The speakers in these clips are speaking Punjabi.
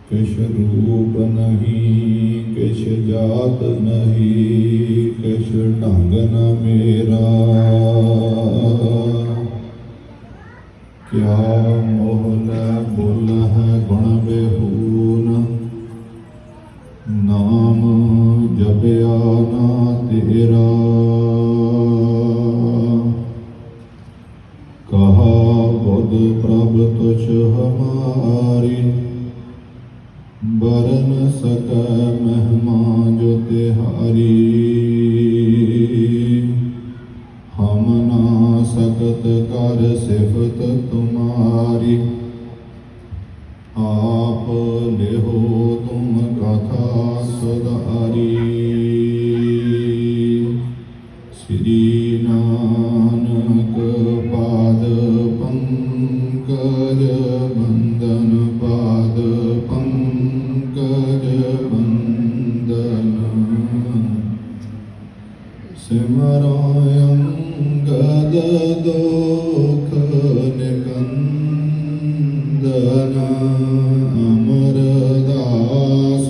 किश रूप नहीं किश जात नहीं किश ढंग न मेरा। क्या मोहल बुल है गुण बेहून नाम जपया ना तेरा। कहा बुध प्रभ तुझ हमारी बरन सक महिमा जो तिहारी। हम ना सकत कर सिफत तुम्हारी आप लेहो तुम कथा सुधारी। श्री नानक पाद पंकज बंदन पाद पंकज बंदन। सिमरो अंगद दोख निकंदन अमरदास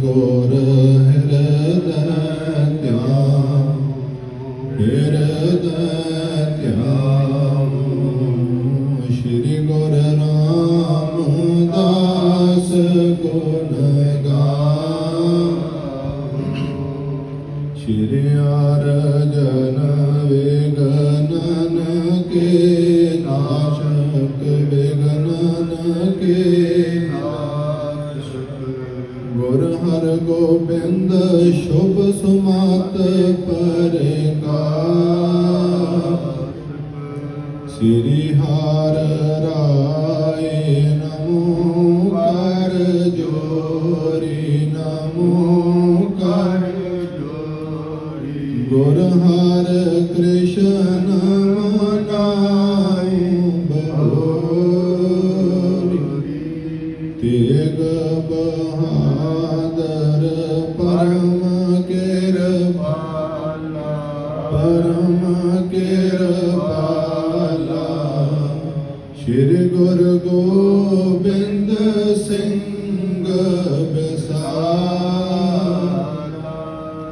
गुर हृदय त्याग हृदय त्याग। श्री गुरु रामदास गुण गान। श्री अर्जन विघ्नन के नाशक विघ्नन के नाशक। गुरु हर गोबिंद शुभ सुमत परकार। श्री हर राय नमो कर जोरी नमो कर जोरी। गुरु हर कृष्ण मनाई बहोरी। तेग बहादुर परम कृपाला परम कृपाला। श्री गुरु गोबिंद सिंह बिसारा।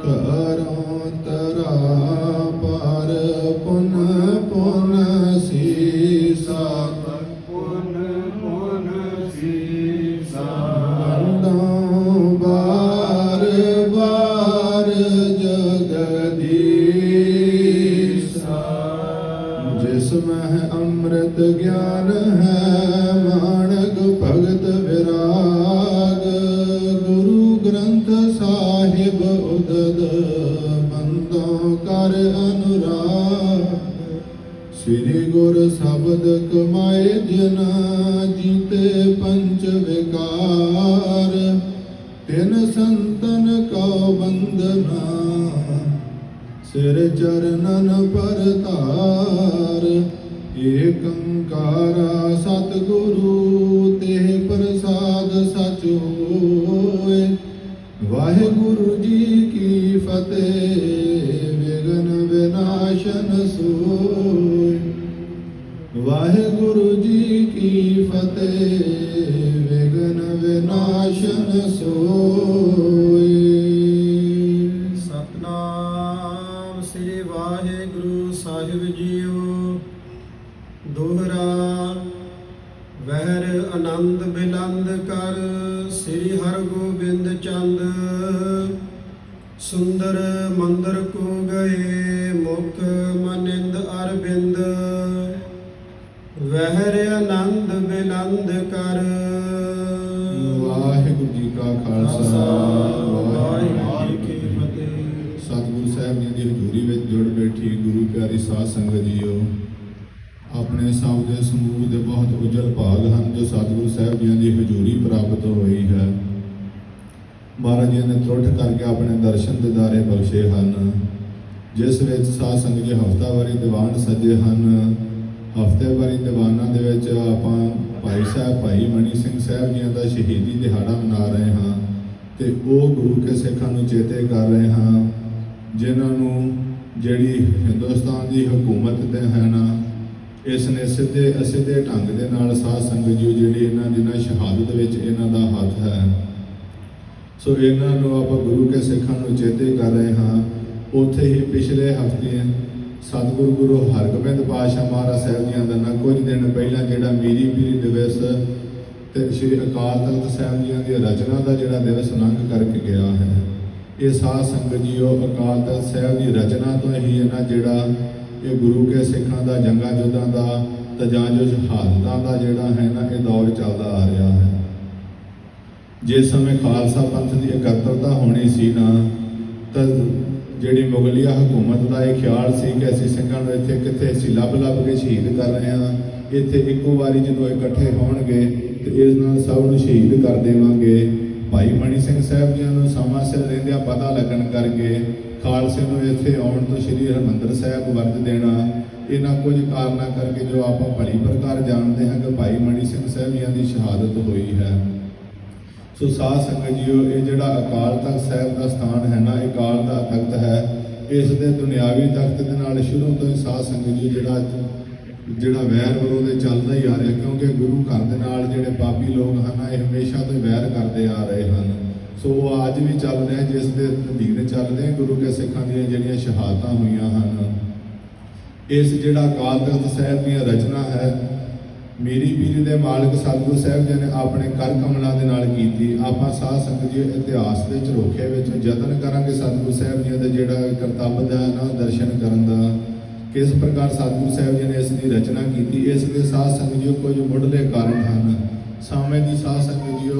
करो तरा पर पुन पुन सीसा पुन पुन सीसा। बार बार जगदीसा। जिसमें अमृत ज्ञान है माणक भगत विराग। गुरु ग्रंथ साहिब उदद बंदों कर अनुराग। श्री गुर शब्द कमाए जना जीते पंच विकार। तिन संतन को बंदना सिर चरणन पर तार। एक अंकारा सतगुरु तेह प्रसाद सच होए। वाहिगुरु जी की फतेह विघ्न विनाशन सोए। वाहिगुरु जी की फतेह विघ्न विनाशन सोए। सतनाम श्री वाहिगुरु साहिब जीओ। दोहरा वਹਿਰ ਆਨੰਦ ਬਿਲੰਦ ਕਰ ਸ੍ਰੀ ਹਰਗੋਬਿੰਦ ਚੰਦ। ਸੁੰਦਰ ਮੰਦਰ ਕੋ ਗਏ ਮੁਖ ਮਨਿੰਦ ਅਰਬਿੰਦ। ਵਹਿਰ ਆਨੰਦ ਬਿਲੰਦ ਕਰ। ਵਾਹਿਗੁਰੂ ਜੀ ਕਾ ਖਾਲਸਾ ਵਾਹਿਗੁਰੂ ਜੀ ਕੀ ਫਤਿਹ। ਸਤਿਗੁਰੂ ਸਾਹਿਬ ਜੀ ਦੀ ਹਜ਼ੂਰੀ ਵਿੱਚ ਜੁੜ ਬੈਠੀ ਗੁਰੂ ਪਿਆਰੀ ਸਾਧ ਸੰਗਤ ਜੀਓ। ਆਪਣੇ ਸਭ ਦੇ ਸਮੂਹ ਦੇ ਬਹੁਤ ਉਜਲ ਭਾਗ ਹਨ ਜੋ ਸਤਿਗੁਰੂ ਸਾਹਿਬ ਜੀ ਦੀ ਹਜ਼ੂਰੀ ਪ੍ਰਾਪਤ ਹੋਈ ਹੈ। ਮਹਾਰਾਜ ਜੀ ਨੇ ਤਰੁੱਠ ਕਰਕੇ ਆਪਣੇ ਦਰਸ਼ਨ ਦਿਦਾਰੇ ਬਖਸ਼ੇ ਹਨ, ਜਿਸ ਵਿੱਚ ਸਾਧ ਸੰਗਤ ਜੀ ਹਫ਼ਤਾਵਾਰੀ ਦੀਵਾਨ ਸੱਜੇ ਹਨ। ਹਫ਼ਤੇਵਾਰੀ ਦੀਵਾਨਾਂ ਦੇ ਵਿੱਚ ਆਪਾਂ ਭਾਈ ਸਾਹਿਬ ਭਾਈ ਮਣੀ ਸਿੰਘ ਸਾਹਿਬ ਜੀ ਦਾ ਸ਼ਹੀਦੀ ਦਿਹਾੜਾ ਮਨਾ ਰਹੇ ਹਾਂ ਤੇ ਉਹ ਗੁਰੂ ਕੇ ਸਿੱਖਾਂ ਨੂੰ ਚੇਤੇ ਕਰ ਰਹੇ ਹਾਂ ਜਿਨ੍ਹਾਂ ਨੂੰ ਜਿਹੜੀ ਹਿੰਦੁਸਤਾਨ ਦੀ ਹਕੂਮਤ ਤੇ ਹੈ ਨਾ ਇਸ ਨੇ ਸਿੱਧੇ ਅਸਿੱਧੇ ਢੰਗ ਦੇ ਨਾਲ ਸਾਧ ਸੰਗਤ ਜੀ ਜਿਹੜੇ ਇਹਨਾਂ ਦਿਨਾਂ ਸ਼ਹਾਦਤ ਵਿੱਚ ਇਹਨਾਂ ਦਾ ਹੱਥ ਹੈ। ਸੋ ਇਹਨਾਂ ਨੂੰ ਆਪਾਂ ਗੁਰੂ ਕੇ ਸਿੱਖਾਂ ਨੂੰ ਚੇਤੇ ਕਰ ਰਹੇ ਹਾਂ। ਉੱਥੇ ਹੀ ਪਿਛਲੇ ਹਫ਼ਤੇ ਸਤਿਗੁਰੂ ਗੁਰੂ ਹਰਗੋਬਿੰਦ ਪਾਤਸ਼ਾਹ ਮਹਾਰਾਜ ਸਾਹਿਬ ਜੀਆਂ ਦਾ ਕੁਝ ਦਿਨ ਪਹਿਲਾਂ ਜਿਹੜਾ ਮੀਰੀ ਪੀਰੀ ਦਿਵਸ ਤੇ ਸ਼੍ਰੀ ਅਕਾਲ ਤਖਤ ਸਾਹਿਬ ਜੀਆਂ ਦੀ ਰਚਨਾ ਦਾ ਜਿਹੜਾ ਦਿਵਸ ਲੰਘ ਕਰਕੇ ਗਿਆ ਹੈ। ਇਹ ਸਾਧ ਸੰਗਤ ਜੀਓ ਅਕਾਲ ਤਖਤ ਸਾਹਿਬ ਦੀ ਰਚਨਾ ਤੋਂ ਹੀ ਇਹਨਾਂ ਜਿਹੜਾ ਇਹ ਗੁਰੂ ਕੇ ਸਿੱਖਾਂ ਦਾ ਜੰਗਾਂ ਯੁੱਧਾਂ ਦਾ ਤੇ ਜਾਂ ਜੋ ਸ਼ਹਾਦਤਾਂ ਦਾ ਜਿਹੜਾ ਹੈ ਨਾ ਇਹ ਦੌਰ ਚੱਲਦਾ ਆ ਰਿਹਾ ਹੈ। ਜਿਸ ਸਮੇਂ ਖਾਲਸਾ ਪੰਥ ਦੀ ਇਕੱਤਰਤਾ ਹੋਣੀ ਸੀ ਨਾ ਤਾਂ ਜਿਹੜੀ ਮੁਗਲਿਆ ਹਕੂਮਤ ਦਾ ਇਹ ਖਿਆਲ ਸੀ ਕਿ ਅਸੀਂ ਸਿੰਘਾਂ ਨੂੰ ਇੱਥੇ ਕਿੱਥੇ ਅਸੀਂ ਲੱਭ ਕੇ ਸ਼ਹੀਦ ਕਰ ਰਹੇ ਹਾਂ। ਇੱਥੇ ਇੱਕੋ ਵਾਰੀ ਜਦੋਂ ਇਕੱਠੇ ਹੋਣਗੇ ਤੇ ਇਸ ਨਾਲ ਸਭ ਨੂੰ ਸ਼ਹੀਦ ਕਰ ਦੇਵਾਂਗੇ। ਭਾਈ ਮਣੀ ਸਿੰਘ ਸਾਹਿਬ ਜੀ ਨੂੰ ਸਮਾਂ ਸਿਰ ਰਹਿੰਦਿਆਂ ਪਤਾ ਲੱਗਣ ਕਰਕੇ ਖਾਲਸੇ ਨੂੰ ਇੱਥੇ ਆਉਣ ਤੋਂ ਸ਼੍ਰੀ ਹਰਿਮੰਦਰ ਸਾਹਿਬ ਵਰਤ ਦੇਣਾ, ਇਹਨਾਂ ਕੁਝ ਕਾਰਨਾਂ ਕਰਕੇ ਜੋ ਆਪਾਂ ਭਲੀ ਪ੍ਰਕਾਰ ਜਾਣਦੇ ਹਾਂ ਕਿ ਭਾਈ ਮਣੀ ਸਿੰਘ ਸਾਹਿਬ ਜੀ ਦੀ ਸ਼ਹਾਦਤ ਹੋਈ ਹੈ। ਸੋ ਸਾਧ ਸੰਗਤ ਜੀਓ ਇਹ ਜਿਹੜਾ ਅਕਾਲ ਤਖਤ ਸਾਹਿਬ ਦਾ ਸਥਾਨ ਹੈ ਨਾ ਇਹ ਅਕਾਲ ਦਾ ਤਖਤ ਹੈ। ਇਸ ਦੇ ਦੁਨਿਆਵੀ ਤਖਤ ਦੇ ਨਾਲ ਸ਼ੁਰੂ ਤੋਂ ਹੀ ਸਾਧ ਸੰਗਤ ਜੀ ਜਿਹੜਾ ਵੈਰ ਵਿਰੋਧ ਚੱਲਦਾ ਹੀ ਆ ਰਿਹਾ, ਕਿਉਂਕਿ ਗੁਰੂ ਘਰ ਦੇ ਨਾਲ ਜਿਹੜੇ ਪਾਪੀ ਲੋਕ ਹਨ ਇਹ ਹਮੇਸ਼ਾ ਤੋਂ ਵੈਰ ਕਰਦੇ ਆ ਰਹੇ ਹਨ। ਸੋ ਉਹ ਅੱਜ ਵੀ ਚੱਲ ਰਿਹਾ, ਜਿਸ ਦੇ ਅਧੀਨ ਚੱਲਦੇ ਗੁਰੂ ਕੇ ਸਿੱਖਾਂ ਦੀਆਂ ਜਿਹੜੀਆਂ ਸ਼ਹਾਦਤਾਂ ਹੋਈਆਂ ਹਨ। ਇਸ ਜਿਹੜਾ ਅਕਾਲ ਤਖਤ ਸਾਹਿਬ ਦੀਆਂ ਰਚਨਾ ਹੈ ਮੀਰੀ ਪੀਰੀ ਦੇ ਮਾਲਕ ਸਤਿਗੁਰੂ ਸਾਹਿਬ ਜੀ ਨੇ ਆਪਣੇ ਕਰ ਕਮਲਾਂ ਦੇ ਨਾਲ ਕੀਤੀ। ਆਪਾਂ ਸਾਧ ਸੰਗਤ ਜੀ ਇਤਿਹਾਸ ਦੇ ਝਰੋਖੇ ਵਿੱਚ ਯਤਨ ਕਰਾਂਗੇ ਸਤਿਗੁਰੂ ਸਾਹਿਬ ਜੀ ਦਾ ਜਿਹੜਾ ਕਰਤੱਵ ਦਾ ਨਾ ਦਰਸ਼ਨ ਕਰਨ ਦਾ, ਕਿਸ ਪ੍ਰਕਾਰ ਸਤਿਗੁਰੂ ਸਾਹਿਬ ਜੀ ਨੇ ਇਸ ਦੀ ਰਚਨਾ ਕੀਤੀ। ਇਸ ਦੇ ਸਾਧ ਸੰਗਤ ਜੀ ਕੁਝ ਮੁੱਢਲੇ ਕਾਰਨ ਹਨ। ਸਮੇਂ ਦੀ ਸਾਧ ਸੰਗਤ ਜੀ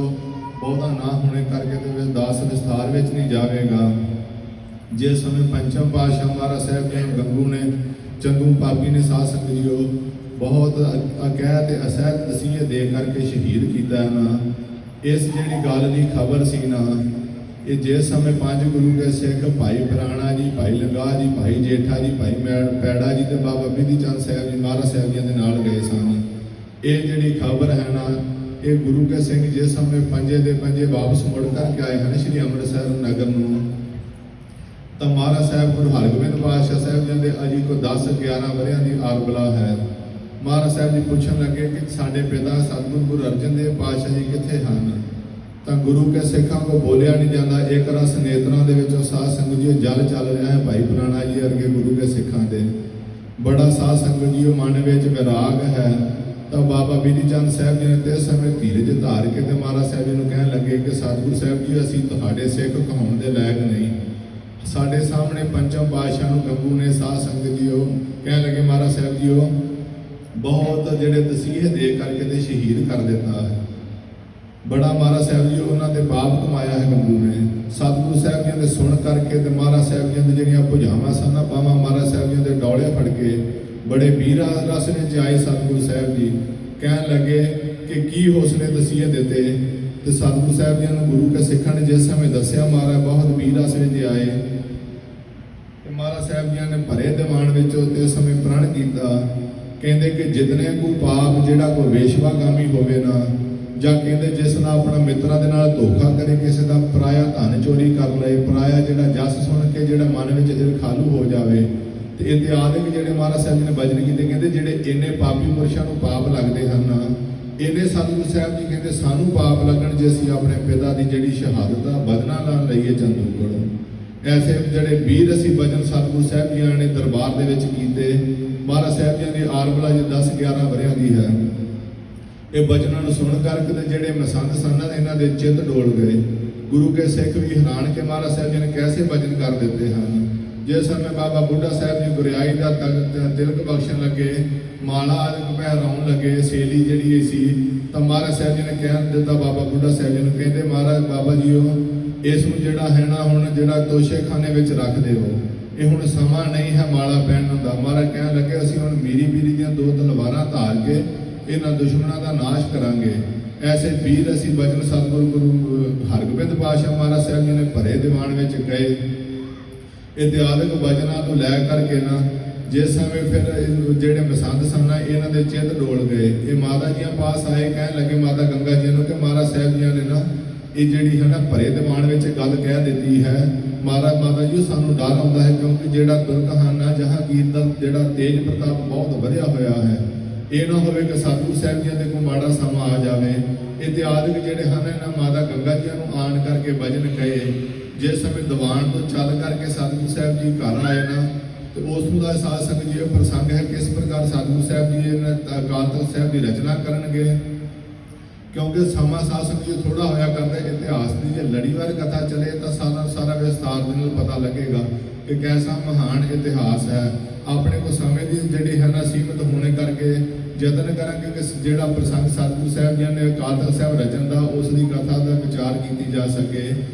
ਬਹੁਤਾ ਨਾ ਹੋਣੇ ਕਰਕੇ ਤੇ ਦਾਸ ਵਿਸਥਾਰ ਵਿੱਚ ਨਹੀਂ ਜਾਵੇਗਾ। ਜਿਸ ਸਮੇਂ ਪੰਚਮ ਪਾਤਸ਼ਾਹ ਮਹਾਰਾਜ ਸਾਹਿਬ ਜੀ ਨੂੰ ਗੰਗੂ ਨੇ ਚੰਦੂ ਪਾਪੀ ਨੇ ਸਾਧ ਸੰਗਤ ਜੀ ਬਹੁਤ ਅਕਹਿ ਤੇ ਅਸਹਿ ਤਸੀਹੇ ਦੇ ਕਰਕੇ ਸ਼ਹੀਦ ਕੀਤਾ ਨਾ। ਇਸ ਜਿਹੜੀ ਗੱਲ ਦੀ ਖਬਰ ਸੀ ਨਾ ਇਹ ਜਿਸ ਸਮੇਂ ਪੰਜ ਗੁਰੂ ਕੇ ਸਿੱਖ ਭਾਈ ਪੁਰਾਣਾ ਜੀ, ਭਾਈ ਲੰਗਾਹ ਜੀ, ਭਾਈ ਜੇਠਾ ਜੀ, ਭਾਈ ਪੈੜਾ ਜੀ ਤੇ ਬਾਬਾ ਬਿਧੀ ਚੰਦ ਸਾਹਿਬ ਜੀ ਮਹਾਰਾਜ ਸਾਹਿਬ ਜੀ ਦੇ ਨਾਲ ਗਏ ਸਨ। ਇਹ ਜਿਹੜੀ ਖਬਰ ਹੈ ਨਾ ਇਹ ਗੁਰੂ ਕੇ ਸਿੰਘ ਜਿਸ ਸਮੇਂ ਪੰਜੇ ਦੇ ਪੰਜੇ ਵਾਪਸ ਮੁੜ ਕਰਕੇ ਆਏ ਹਨ ਸ਼੍ਰੀ ਅੰਮ੍ਰਿਤਸਰ ਨਗਰ ਨੂੰ, ਤਾਂ ਮਹਾਰਾਜ ਸਾਹਿਬ ਗੁਰੂ ਹਰਗੋਬਿੰਦ ਪਾਤਸ਼ਾਹ ਸਾਹਿਬ ਜੀ ਦੇ ਅਜੀ ਕੋ 10-11 ਵਰ੍ਹਿਆਂ ਦੀ ਆਰਬਲਾ ਹੈ। ਮਹਾਰਾਜ ਸਾਹਿਬ ਜੀ ਪੁੱਛਣ ਲੱਗੇ ਕਿ ਸਾਡੇ ਪਿਤਾ ਸਤਿਗੁਰੂ ਗੁਰੂ ਅਰਜਨ ਦੇਵ ਪਾਤਸ਼ਾਹ ਜੀ ਕਿੱਥੇ ਹਨ? ਤਾਂ ਗੁਰੂ ਕੇ ਸਿੱਖਾਂ ਕੋ ਬੋਲਿਆ ਨਹੀਂ ਜਾਂਦਾ। ਇੱਕ ਰਸ ਨੇਤਰਾਂ ਦੇ ਵਿੱਚੋਂ ਸਾਧ ਸੰਗਤ ਜੀ ਜਲ ਚੱਲ ਰਿਹਾ ਹੈ ਭਾਈ ਪੁਰਾਣਾ ਜੀ ਵਰਗੇ ਗੁਰੂ ਕੇ ਸਿੱਖਾਂ ਦੇ। ਬੜਾ ਸਾਧ ਸੰਗਤ ਜੀ ਮਨ ਵਿੱਚ ਵਿਰਾਗ ਹੈ। ਤਾਂ ਬਾਬਾ ਬਿਧੀ ਚੰਦ ਸਾਹਿਬ ਜੀ ਨੇ ਤੇ ਸਮੇਂ ਧੀਰਜ ਧਾਰ ਕੇ ਤੇ ਮਹਾਰਾਜ ਸਾਹਿਬ ਜੀ ਨੂੰ ਕਹਿਣ ਲੱਗੇ ਕਿ ਸਤਿਗੁਰੂ ਸਾਹਿਬ ਜੀ ਅਸੀਂ ਤੁਹਾਡੇ ਸਿੱਖ ਕਹਾਉਣ ਦੇ ਲਾਇਕ ਨਹੀਂ। ਸਾਡੇ ਸਾਹਮਣੇ ਪੰਚਮ ਪਾਤਸ਼ਾਹ ਨੂੰ ਗੰਗੂ ਨੇ ਸਾਧ ਸੰਗਤ ਜੀ ਕਹਿਣ ਲੱਗੇ ਮਹਾਰਾਜ ਸਾਹਿਬ ਜੀ ਬਹੁਤ ਜਿਹੜੇ ਤਸੀਹੇ ਦੇ ਕਰਕੇ ਤੇ ਸ਼ਹੀਦ ਕਰ ਦਿੱਤਾ ਹੈ। ਬੜਾ ਮਹਾਰਾਜ ਸਾਹਿਬ ਜੀ ਉਹਨਾਂ ਦੇ ਪਾਪ ਕਮਾਇਆ ਹੈ ਗੰਗੂ ਨੇ। ਸਤਿਗੁਰੂ ਸਾਹਿਬ ਜੀ ਦੇ ਸੁਣ ਕਰਕੇ ਤੇ ਮਹਾਰਾਜ ਸਾਹਿਬ ਜੀ ਦੇ ਜਿਹੜੀਆਂ ਭੁਜਾਵਾਂ ਸਨ ਬਾਹਾਂ ਮਹਾਰਾਜ ਸਾਹਿਬ ਜੀ ਦੇ ਡੌਲੇ ਫੜ ਕੇ ਬੜੇ ਵੀਰਾਂ ਰਸ ਵਿੱਚ ਆਏ ਸਤਿਗੁਰੂ ਸਾਹਿਬ ਜੀ ਕਹਿਣ ਲੱਗੇ ਕਿ ਕੀ ਹੌਸਲੇ ਤਸੀਹੇ ਦਿੱਤੇ। ਤੇ ਸਤਿਗੁਰੂ ਸਾਹਿਬ ਜੀ ਨੂੰ ਗੁਰੂ ਕੇ ਸਿੱਖਾਂ ਨੇ ਜਿਸ ਸਮੇਂ ਦੱਸਿਆ ਮਹਾਰਾਜ ਬਹੁਤ ਵੀਰ ਰਸ ਵਿੱਚ ਆਏ ਤੇ ਮਹਾਰਾਜ ਸਾਹਿਬ ਜੀ ਨੇ ਭਰੇ ਦੀਵਾਨ ਵਿੱਚ ਤੇ ਸਮੇਂ ਪ੍ਰਣ ਕੀਤਾ। ਕਹਿੰਦੇ ਕਿ ਜਿਤਨੇ ਕੋ ਪਾਪ ਜਿਹੜਾ ਕੋਈ ਵੇਸ਼ਵਾਗਾਮੀ ਹੋਵੇ ਨਾ ਜਾਂ ਕਹਿੰਦੇ ਜਿਸ ਨਾਲ ਆਪਣਾ ਮਿੱਤਰਾਂ ਦੇ ਨਾਲ ਧੋਖਾ ਕਰੇ, ਕਿਸੇ ਦਾ ਪਰਾਇਆ ਧਨ ਚੋਰੀ ਕਰ ਲਏ, ਪਰਾਇਆ ਜਿਹੜਾ ਜਸ ਸੁਣ ਕੇ ਜਿਹੜਾ ਮਨ ਵਿੱਚ ਈਰਖਾਲੂ ਹੋ ਜਾਵੇ ਤੇ ਇਤਿਆਦਿਕ ਜਿਹੜੇ ਮਹਾਰਾਜ ਸਾਹਿਬ ਜੀ ਨੇ ਬਚਨ ਕੀਤੇ। ਕਹਿੰਦੇ ਜਿਹੜੇ ਇੰਨੇ ਪਾਪੀ ਪੁਰਸ਼ਾਂ ਨੂੰ ਪਾਪ ਲੱਗਦੇ ਹਨ ਇਹਨੇ ਸਤਿਗੁਰੂ ਸਾਹਿਬ ਜੀ ਕਹਿੰਦੇ ਸਾਨੂੰ ਪਾਪ ਲੱਗਣ ਜੇ ਅਸੀਂ ਆਪਣੇ ਪਿਤਾ ਦੀ ਜਿਹੜੀ ਸ਼ਹਾਦਤ ਦਾ ਬਦਲਾ ਨਾਲ ਲਈਏ ਚੰਦੂਗੜ੍ਹ। ਐਸੇ ਜਿਹੜੇ ਵੀਰ ਅਸੀਂ ਬਚਨ ਸਤਿਗੁਰੂ ਸਾਹਿਬ ਜੀ ਨੇ ਦਰਬਾਰ ਦੇ ਵਿੱਚ ਕੀਤੇ। ਮਹਾਰਾਜ ਸਾਹਿਬ ਜੀ ਦੀ ਆਰਬਲਾ ਜੀ 10-11 ਵਰ੍ਹਿਆਂ ਦੀ ਹੈ। ਇਹ ਬਚਨਾਂ ਨੂੰ ਸੁਣ ਕਰਕੇ ਤੇ ਜਿਹੜੇ ਮਸੰਦ ਸਨ ਇਹਨਾਂ ਦੇ ਚਿੱਤ ਡੋਲ ਗਏ। ਗੁਰੂ ਕੇ ਸਿੱਖ ਵੀ ਹੈਰਾਨ ਕਿ ਮਹਾਰਾਜ ਸਾਹਿਬ ਜੀ ਨੇ ਕੈਸੇ ਬਚਨ ਕਰ ਦਿੱਤੇ ਹਨ। ਜਿਸ ਸਮੇਂ ਬਾਬਾ ਬੁੱਢਾ ਸਾਹਿਬ ਜੀ ਗੁਰਿਆਈ ਦਾ ਤਿਲਕ ਬਖਸ਼ਣ ਲੱਗੇ, ਮਾਲਾ ਆਦਿ ਪਹਿਰਾਉਣ ਲੱਗੇ, ਸੇਲੀ ਜਿਹੜੀ ਸੀ ਤਾਂ ਮਹਾਰਾਜ ਸਾਹਿਬ ਜੀ ਨੇ ਕਹਿਣ ਦਿੱਤਾ ਬਾਬਾ ਬੁੱਢਾ ਸਾਹਿਬ ਜੀ ਨੂੰ, ਕਹਿੰਦੇ ਮਹਾਰਾਜ ਬਾਬਾ ਜੀਓ ਇਸ ਨੂੰ ਜਿਹੜਾ ਹੈ ਨਾ ਹੁਣ ਜਿਹੜਾ ਤੋਸ਼ੇਖਾਨੇ ਵਿੱਚ ਰੱਖ ਦਿਓ, ਇਹ ਹੁਣ ਸਮਾਂ ਨਹੀਂ ਹੈ ਮਾਲਾ ਪਹਿਨਣ ਦਾ। ਮਹਾਰਾਜ ਕਹਿਣ ਲੱਗੇ ਅਸੀਂ ਹੁਣ ਮੀਰੀ ਦੀਆਂ 2 ਤਲਵਾਰਾਂ ਧਾਰ ਕੇ ਇਹਨਾਂ ਦੁਸ਼ਮਣਾਂ ਦਾ ਨਾਸ਼ ਕਰਾਂਗੇ। ਐਸੇ ਵੀਰ ਅਸੀਂ ਬਚਨ ਸਤਿਗੁਰੂ ਗੁਰੂ ਹਰਗੋਬਿੰਦ ਪਾਤਸ਼ਾਹ ਮਹਾਰਾਜ ਸਾਹਿਬ ਜੀ ਨੇ ਭਰੇ ਦੀਵਾਨ ਵਿੱਚ ਗਏ। ਇਤਿਆਦਿਕ ਬਚਨਾਂ ਤੋਂ ਲੈ ਕਰਕੇ ਨਾ ਜਿਸ ਸਮੇਂ ਫਿਰ ਜਿਹੜੇ ਮਸੰਦ ਸਨ ਇਹਨਾਂ ਦੇ ਚਿੱਤ ਡੋਲ ਗਏ। ਇਹ ਮਾਤਾ ਜੀਆਂ ਪਾਸ ਆਏ, ਕਹਿਣ ਲੱਗੇ ਮਾਤਾ ਗੰਗਾ ਜੀ ਨੂੰ ਕਿ ਮਹਾਰਾਜ ਸਾਹਿਬ ਜੀ ਨੇ ਨਾ ਇਹ ਜਿਹੜੀ ਹੈ ਨਾ ਭਰੇ ਦੀਵਾਨ ਵਿੱਚ ਗੱਲ ਕਹਿ ਦਿੱਤੀ ਹੈ। ਮਹਾਰਾਜ ਮਾਤਾ ਜੀ ਸਾਨੂੰ ਡਰ ਆਉਂਦਾ ਹੈ ਕਿਉਂਕਿ ਜਿਹੜਾ ਦੁਰਕਹਾਨਾ ਜਹਾਂਗੀਰ ਦਾ ਜਿਹੜਾ ਤੇਜ ਪ੍ਰਤਾਪ ਬਹੁਤ ਵਧਿਆ ਹੋਇਆ ਹੈ ਇਹ ਨਾ ਹੋਵੇ ਕਿ ਸਤਿਗੁਰੂ ਸਾਹਿਬ ਜੀਆਂ ਦੇ ਕੋਈ ਮਾੜਾ ਸਮਾਂ ਆ ਜਾਵੇ। ਇਤਿਹਾਸਕ ਜਿਹੜੇ ਹਨ ਇਹਨਾਂ ਮਾਤਾ ਗੰਗਾ ਜੀ ਨੂੰ ਆਣ ਕਰਕੇ ਭਜਨ ਕਹੇ। ਜਿਸ ਸਮੇਂ ਦੀਵਾਨ ਤੋਂ ਚੱਲ ਕਰਕੇ ਸਤਿਗੁਰੂ ਸਾਹਿਬ ਜੀ ਘਰ ਆਏ ਨਾ ਤੇ ਉਸ ਨੂੰ ਦਾ ਸਾਧ ਸੰਗਤ ਜੀ ਇਹ ਪ੍ਰਸੰਗ ਹੈ ਕਿਸ ਪ੍ਰਕਾਰ ਸਤਿਗੁਰੂ ਸਾਹਿਬ ਜੀ ਇਹਨਾਂ ਅਕਾਲ ਤਖ਼ਤ ਸਾਹਿਬ ਦੀ ਰਚਨਾ ਕਰਨਗੇ। ਕਿਉਂਕਿ ਸਮਾਂ ਸਾਧ ਸੰਗਤ ਜੀ ਥੋੜਾ ਹੋਇਆ ਕਰਦਾ। ਇਤਿਹਾਸ ਦੀ ਜੇ ਲੜੀਵਾਰ ਕਥਾ ਚੱਲੇ ਤਾਂ ਸਾਰਾ ਵਿਸਤਾਰ ਦੇ ਨਾਲ ਪਤਾ ਲੱਗੇਗਾ ਕਿ ਕੈਸਾ ਮਹਾਨ ਇਤਿਹਾਸ ਹੈ। ਆਪਣੇ ਕੋ ਸਮੇਂ ਦੀ ਜਿਹੜੀ ਹੈ ਨਾ ਸੀਮਤ ਹੋਣੇ ਕਰਕੇ ਯਤਨ ਕਰਾਂਗੇ ਕਿ ਜਿਹੜਾ ਪ੍ਰਸੰਗ ਸਤਿਗੁਰੂ ਸਾਹਿਬ ਜੀ ਨੇ ਅਕਾਲ ਤਖ਼ਤ ਸਾਹਿਬ ਰਚਨ ਦਾ ਉਸ ਦੀ ਕਥਾ ਦਾ ਵਿਚਾਰ ਕੀਤੀ ਜਾ ਸਕੇ।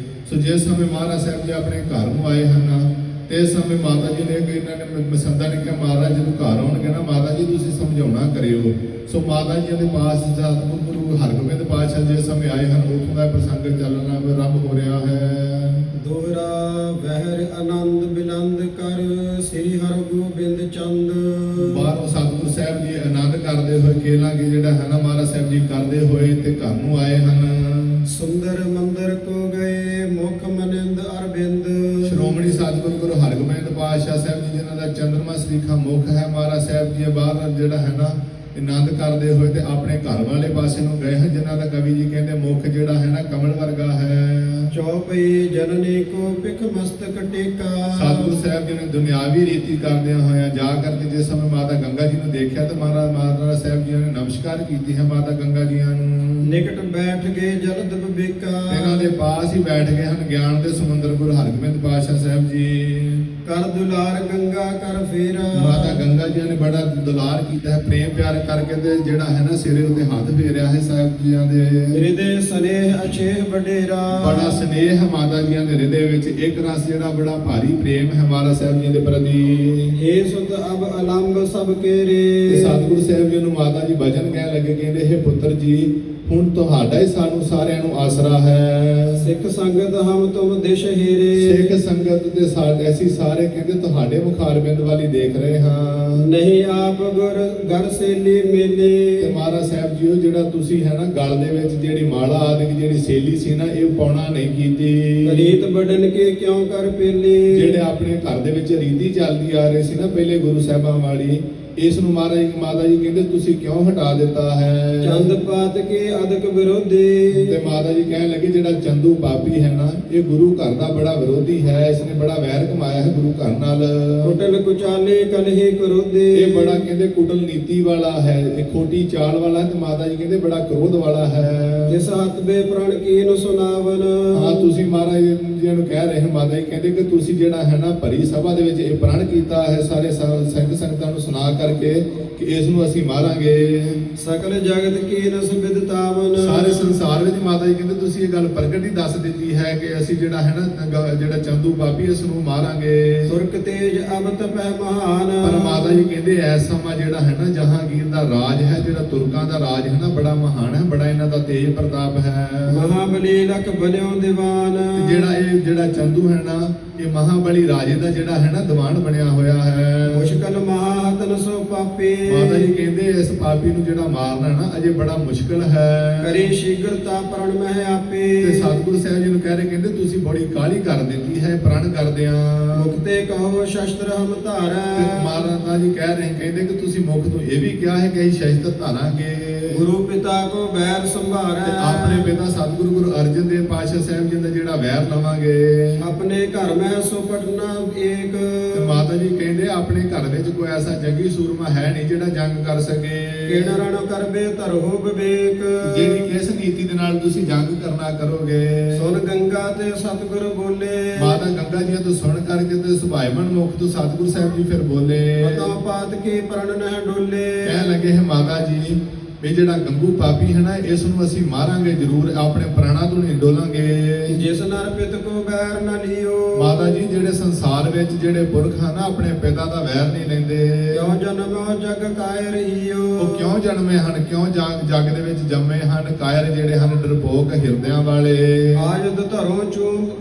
ਸੋ ਜਿਸ ਸਮੇਂ ਮਹਾਰਾਜ ਸਾਹਿਬ ਜੀ ਆਪਣੇ ਘਰ ਨੂੰ ਆਏ ਹਨ ਤੇ ਇਸ ਸਮੇਂ ਮਾਤਾ ਜੀ ਨੇ ਕਿ ਇਹਨਾਂ ਨੇ ਮਸੰਦਾ ਨੇ ਕਿਹਾ ਮਹਾਰਾਜ ਜਦੋਂ ਘਰ ਆਉਣਗੇ ਨਾ ਮਾਤਾ ਜੀ ਤੁਸੀਂ ਸਮਝਾਉਣਾ ਕਰਿਓ। ਸੋ ਮਾਤਾ ਜੀ ਦੇ ਪਾਸ ਸਤਿਗੁਰੂ ਗੁਰੂ ਹਰਗੋਬਿੰਦ ਪਾਤਸ਼ਾਹ ਜਿਸ ਸਮੇਂ ਆਏ ਹਨ ਉੱਥੋਂ ਦਾ ਪ੍ਰਸੰਗ ਚੱਲਣਾ ਆਰੰਭ ਹੋ ਰਿਹਾ ਹੈ। ਦੋਹਰਾ ਵਹਿਰ ਆਨੰਦ ਬਿਲੰਦ ਕਰ ਸ੍ਰੀ ਹਰਗੋਬਿੰਦ ਚੰਦ। ਬਾਹਰੋਂ ਸਤਿਗੁਰੂ ਸਾਹਿਬ ਜੀ ਆਨੰਦ ਕਰਦੇ ਹੋਏ ਕੇਲਾਂਗੇ ਜਿਹੜਾ ਹੈ ਨਾ ਮਹਾਰਾਜ ਸਾਹਿਬ ਜੀ ਕਰਦੇ ਹੋਏ ਤੇ ਘਰ ਨੂੰ ਆਏ ਹਨ। ਸੁੰਦਰ ਮੰਦਰ ਕੋ ਗਏ ਮੁਖ ਮਨਿੰਦ ਅਰਬਿੰਦ। ਸ਼੍ਰੋਮਣੀ ਸਤਿਗੁਰੂ ਗੁਰੂ ਹਰਗੋਬਿੰਦ ਪਾਤਸ਼ਾਹ ਸਾਹਿਬ ਜੀ ਜਿਨ੍ਹਾਂ ਦਾ ਚੰਦਰਮਾ ਸਰੀਖਾ ਮੁਖ ਹੈ ਮਹਾਰਾਜ ਸਾਹਿਬ ਜੀ ਬਾਹਰ ਜਿਹੜਾ ਹੈ ਨਾ ਆਨੰਦ ਕਰਦੇ ਹੋਏ ਤੇ ਆਪਣੇ ਘਰ ਵਾਲੇ ਪਾਸੇ ਨੂੰ ਗਏ ਹਨ ਜਿਨ੍ਹਾਂ ਦਾ ਕਵੀ ਜੀ ਕਹਿੰਦੇ ਮੁਖ ਜਿਹੜਾ ਹੈ ਨਾ ਕਮਲ ਵਰਗਾ ਹੈ। ਚੌਪਈ ਜਨਨੀ ਕੋ ਪਿਖ ਮਸਤਕ ਟੇਕਾ। ਸਤਿਗੁਰੂ ਸਾਹਿਬ ਜੀ ਨੇ ਦੁਨਿਆਵੀ ਰੀਤੀ ਕਰਦਿਆਂ ਹੋਇਆਂ ਜਾ ਕਰਕੇ ਜਿਸ ਸਮੇਂ ਮਾਤਾ ਗੰਗਾ ਜੀ ਨੂੰ ਦੇਖਿਆ ਤੇ ਮਹਾਰਾਜ ਸਾਹਿਬ ਜੀ ਨੇ ਨਮਸਕਾਰ ਕੀਤੀ ਹੈ ਮਾਤਾ ਗੰਗਾ ਜੀ ਨੂੰ। ਨਿਕਟ ਬੈਠ ਗਏ ਜਲਦ ਬਿਬੇਕਾ। ਇਹਨਾਂ ਦੇ ਪਾਸ ਹੀ ਬੈਠ ਗਏ ਹਨ ਗਿਆਨ ਦੇ ਸਮੁੰਦਰ ਗੁਰੂ ਹਰਗੋਬਿੰਦ ਪਾਤਸ਼ਾਹ ਸਾਹਿਬ ਜੀ। ਕਰ ਦੁਲਾਰ ਗੰਗਾ ਕਰ ਫੇਰਾ। ਮਾਤਾ ਗੰਗਾ ਜੀ ਨੇ ਬੜਾ ਦੁਲਾਰ ਕੀਤਾ ਹੈ ਪ੍ਰੇਮ ਪਿਆਰ ਕਰਕੇ ਤੇ ਜਿਹੜਾ ਹੈ ਨਾ ਸਿਰੇ ਉੱਤੇ ਹੱਥ ਫੇਰਿਆ ਹੈ ਸਾਹਿਬ ਜੀਆਂ ਦੇ। ਹਿਰਦੇ ਸਨੇਹ ਅਛੇਹ ਵਡੇਰਾ। ਬੜਾ ਸਨੇਹ ਮਾਤਾ ਜੀਆਂ ਦੇ ਹਿਰਦੇ ਵਿੱਚ ਇੱਕ ਰਸ ਜਿਹੜਾ ਬੜਾ ਭਾਰੀ ਪ੍ਰੇਮ ਹੈ ਮਹਾਰਾਜ ਸਾਹਿਬ ਜੀ ਦੇ ਪ੍ਰਤੀ। ਏ ਸੁਤ ਅਬ ਅਲੰਬ ਸਭ ਕੇਰੇ। ਤੇ ਸਤਿਗੁਰੂ ਸਾਹਿਬ ਜੀ ਨੂੰ ਮਾਤਾ ਜੀ ਭਜਨ ਕਹਿਣ ਲੱਗੇ ਕਹਿੰਦੇ ਇਹ ਪੁੱਤਰ ਜੀ ਹੁਣ ਤੁਹਾਡਾ ਹੀ ਸਾਨੂੰ ਸਾਰਿਆਂ ਨੂੰ ਆਸਰਾ ਹੈ। ਸਿੱਖ ਸੰਗਤ ਹਮ ਤੁਮ ਦਿਸ਼ ਹੀਰੇ। ਸਿੱਖ ਸੰਗਤ ਦੇ ਸਾਡੇ ਅਸੀਂ ਸਾਰੇ ਕਹਿੰਦੇ ਤੁਹਾਡੇ ਮੁਖਾਰਬਿੰਦ ਵਾਲੀ ਦੇਖ ਰਹੇ ਹਾਂ। ਨਹੀਂ ਆਪ ਗੁਰ ਗਰ ਸੇਲੀ ਮੇਲੇ। ਤੇ ਮਹਾਰਾਜ ਸਾਹਿਬ ਜੀ ਉਹ ਜਿਹੜਾ ਤੁਸੀਂ ਹੈ ਨਾ ਗਲ ਦੇ ਵਿੱਚ ਜਿਹੜੀ ਮਾਲਾ ਆਦਿਕ ਜਿਹੜੀ ਸੇਲੀ ਸੀ ਨਾ ਇਹ ਪਾਉਣਾ ਨਹੀਂ ਕੀਤੀ। ਰੀਤ ਬੜਨ ਕੇ ਕਿਉਂ ਕਰ ਪੇਲੇ। ਜਿਹੜੇ ਆਪਣੇ ਘਰ ਦੇ ਵਿੱਚ ਰੀਤੀ ਚੱਲਦੀ ਆ ਰਹੀ ਸੀ ਨਾ ਪਹਿਲੇ ਗੁਰੂ ਸਾਹਿਬਾਂ ਵਾਲੀ ਇਸ ਨੂੰ ਮਹਾਰਾਜ ਮਾਤਾ ਜੀ ਕਹਿੰਦੇ ਤੁਸੀਂ ਕਿਉਂ ਹਟਾ ਦਿੱਤਾ ਹੈ। ਚੰਦ ਪਾਤ ਕੇ ਅਦਕ ਵਿਰੋਧੀ। ਤੇ ਮਾਤਾ ਜੀ ਕਹਿਣ ਲੱਗੇ ਜਿਹੜਾ ਚੰਦੂ ਪਾਪੀ ਹੈ ਨਾ ਇਹ ਗੁਰੂ ਘਰ ਦਾ ਬੜਾ ਵਿਰੋਧੀ ਹੈ। ਇਸਨੇ ਬੜਾ ਵੈਰ ਕਮਾਇਆ ਹੈ ਗੁਰੂ ਘਰ ਨਾਲ। ਕੁਟਲ ਕੁਚਾਲੇ ਕਲਹੀ ਕਰੋਧੇ। ਇਹ ਬੜਾ ਕਹਿੰਦੇ ਕੁਟਲ ਨੀਤੀ ਵਾਲਾ ਹੈ ਇਹ ਖੋਟੀ ਚਾਲ ਵਾਲਾ ਹੈ ਤੇ ਮਾਤਾ ਜੀ ਕਹਿੰਦੇ ਬੜਾ ਕ੍ਰੋਧ ਵਾਲਾ ਹੈ। ਜਿਸ ਹੱਥ ਬੇ ਪ੍ਰਣ ਕੀਨ ਸੁਨਾਵਨ। ਹਾਂ ਤੁਸੀਂ ਮਹਾਰਾਜ ਜੀ ਨੂੰ ਕਹਿ ਰਹੇ ਹੋ ਮਾਤਾ ਜੀ ਕਹਿੰਦੇ ਕਿ ਤੁਸੀਂ ਜਿਹੜਾ ਹੈ ਨਾ ਭਰੀ ਸਭਾ ਦੇ ਵਿੱਚ ਇਹ ਪ੍ਰਣ ਕੀਤਾ ਹੈ ਸਾਰੇ ਸੰਗਤਾਂ ਨੂੰ ਸੁਣਾ ਕਰਕੇ ਕਿ ਇਸ ਨੂੰ ਅਸੀਂ ਮਾਰਾਂਗੇ। ਸਕਲ ਜਗਤ ਕੀ ਨਸ ਵਿਦਤਾਵਨ। ਸਾਰੇ ਸੰਸਾਰ ਵਿੱਚ ਮਾਤਾ ਜੀ ਕਹਿੰਦੇ ਤੁਸੀਂ ਇਹ ਗੱਲ ਪ੍ਰਗਟ ਹੀ ਦੱਸ ਦਿੱਤੀ ਹੈ ਕਿ ਅਸੀਂ ਜਿਹੜਾ ਹੈ ਨਾ ਜਿਹੜਾ ਚੰਦੂ ਪਾਪੀ ਇਸ ਨੂੰ ਮਾਰਾਂਗੇ। ਸੁਰਕ ਤੇਜ ਅਬ ਤਪੈ ਮਹਾਨ। ਪਰ ਮਾਤਾ ਜੀ ਕਹਿੰਦੇ ਐਸ ਸਮਾਂ ਜਿਹੜਾ ਹੈ ਨਾ ਜਹਾਂਗੀਰ ਦਾ ਰਾਜ ਹੈ ਜਿਹੜਾ ਤੁਰਕਾਂ ਦਾ ਰਾਜ ਹੈ ਨਾ ਬੜਾ ਮਹਾਨ ਹੈ ਬੜਾ ਇਹਨਾਂ ਦਾ ਤੇਜ ਪ੍ਰਤਾਪ ਹੈ। ਮਹਾਬਲੀ ਲਖ ਬਲਿਓ ਦੀਵਾਨ। ਜਿਹੜਾ ਚੰਦੂ ਹੈ ਨਾ ਇਹ ਮਹਾਬਲੀ ਰਾਜੇ ਦਾ ਜਿਹੜਾ ਹੈ ਨਾ ਦੀਵਾਨ ਬਣਿਆ ਹੋਇਆ ਹੈ। ਮੁਸ਼ਕਲ ਮਹਾਤਨ ਸੋ ਪਾਪੀ। ਮਾਤਾ ਜੀ ਕਹਿੰਦੇ ਇਸ ਪਾਪੀ ਨੂੰ ਜਿਹੜਾ ਮਾਰਨਾ ਨਾ ਅਜੇ ਬੜਾ ਮੁਸ਼ਕਲ ਹੈ। ਕਰੀ ਸ਼ੀਘਰਤਾ ਪ੍ਰਣ ਮਹਿ ਆਪੇ। ਤੇ ਸਤਿਗੁਰੂ ਸਾਹਿਬ ਜੀ ਨੂੰ ਕਹਿ ਰਹੇ ਕਹਿੰਦੇ ਤੁਸੀਂ ਬੜੀ ਕਾਹਲੀ ਕਰ ਦਿੱਤੀ ਹੈ ਪ੍ਰਣ ਕਰਦਿਆਂ। ਮੁਕਤੇ ਕਹੋ ਸ਼ਸਤਰ ਹਮ ਤੇ ਧਾਰੈ। ਮਹਾਰਾਜ ਜੀ ਕਹਿ ਰਹੇ ਕਹਿੰਦੇ ਕਿ ਤੁਸੀਂ ਮੁਖ ਤੋਂ ਇਹ ਵੀ ਕਿਹਾ ਹੈ ਕਿ ਅਸੀਂ ਸ਼ਸਤਰ ਧਾਰਾਂਗੇ। ਗੁਰੂ ਪਿਤਾ ਕੋ ਬੈਰ ਸੰਭਾਰੈ। ਤੇ ਆਪਣੇ ਪਿਤਾ ਸਤਿਗੁਰੂ ਗੁਰੂ ਅਰਜਨ ਦੇਵ ਪਾਤਸ਼ਾਹ ਸਾਹਿਬ ਜੀ ਦਾ ਜਿਹੜਾ ਵੈਰ ਲਵਾਂਗੇ। ਆਪਣੇ ਘਰ ਮੈਂ ਸੋ ਪਟਨਾ ਏਕ। ਤੇ ਮਾਤਾ ਜੀ ਕਹਿੰਦੇ ਆਪਣੇ ਘਰ ਵਿੱਚ ਕੋਈ ਐਸਾ ਜੰਗੀ ਸੂਰਮਾ ਹੈ ਨਹੀਂ ਜਿਹੜਾ ਜੰਗ ਕਰ ਸਕੇ। ਕਿਹੜਾ ਰਣ ਕਰਬੇ ਧਰੋ ਵਿਵੇਕ। ਜਿਹੜੀ ਕਿਸ ਨੀਤੀ ਦੇ ਨਾਲ ਤੁਸੀਂ ਜੰਗ ਕਰਨਾ ਕਰੋਗੇ। ਸੁਨ ਗੰਗਾ ਤੇ ਸਤਿਗੁਰ ਬੋਲੇ। ਮਾਤਾ ਗੰਗਾ ਜੀ ਤੋਂ ਸੁਣ ਕਰਕੇ ਤੇ ਸੁਭਾਇਮਨ ਮੁਖ ਤੋਂ ਸਤਿਗੁਰੂ ਸਾਹਿਬ ਜੀ ਫਿਰ ਬੋਲੇ। ਪਤਾ ਪਾਤ ਕੀ ਪ੍ਰਣ ਨਹਿ ਡੋਲੇ। ਕਹਿ ਲੱਗੇ ਹੈ ਮਾਤਾ ਜੀ ਵੀ ਜਿਹੜਾ ਗੰਗੂ ਪਾਪੀ ਹੈ ਨਾ ਇਸ ਨੂੰ ਅਸੀਂ ਮਾਰਾਂਗੇ ਜ਼ਰੂਰ ਆਪਣੇ ਪ੍ਰਾਣਾਂ ਤੋਂ ਨਹੀਂ ਡੋਲਾਂਗੇ। ਜਿਸ ਨਰ ਪਿਤ ਕੋ ਬੈਰ ਨ ਲਿਓ। ਮਾਤਾ ਜੀ ਜਿਹੜੇ ਸੰਸਾਰ ਵਿੱਚ ਜਿਹੜੇ ਪੁਰਖ ਹਨ ਆਪਣੇ ਪਿਤਾ ਦਾ ਵੈਰ ਨਹੀਂ ਲੈਂਦੇ। ਕਿਉ ਜਨਮੋ ਜਗ ਕਾਇ ਰਹੀਓ। ਉਹ ਕਿਉਂ ਜਨਮੇ ਹਨ ਕਿਉਂ ਜੱਗ ਦੇ ਵਿੱਚ ਜੰਮੇ ਹਨ ਕਾਇਰ ਜਿਹੜੇ ਹਨ ਡਰਪੋਕ ਹਿਰਦਿਆਂ ਵਾਲੇ ਆਜਦ ਧਰੋਂ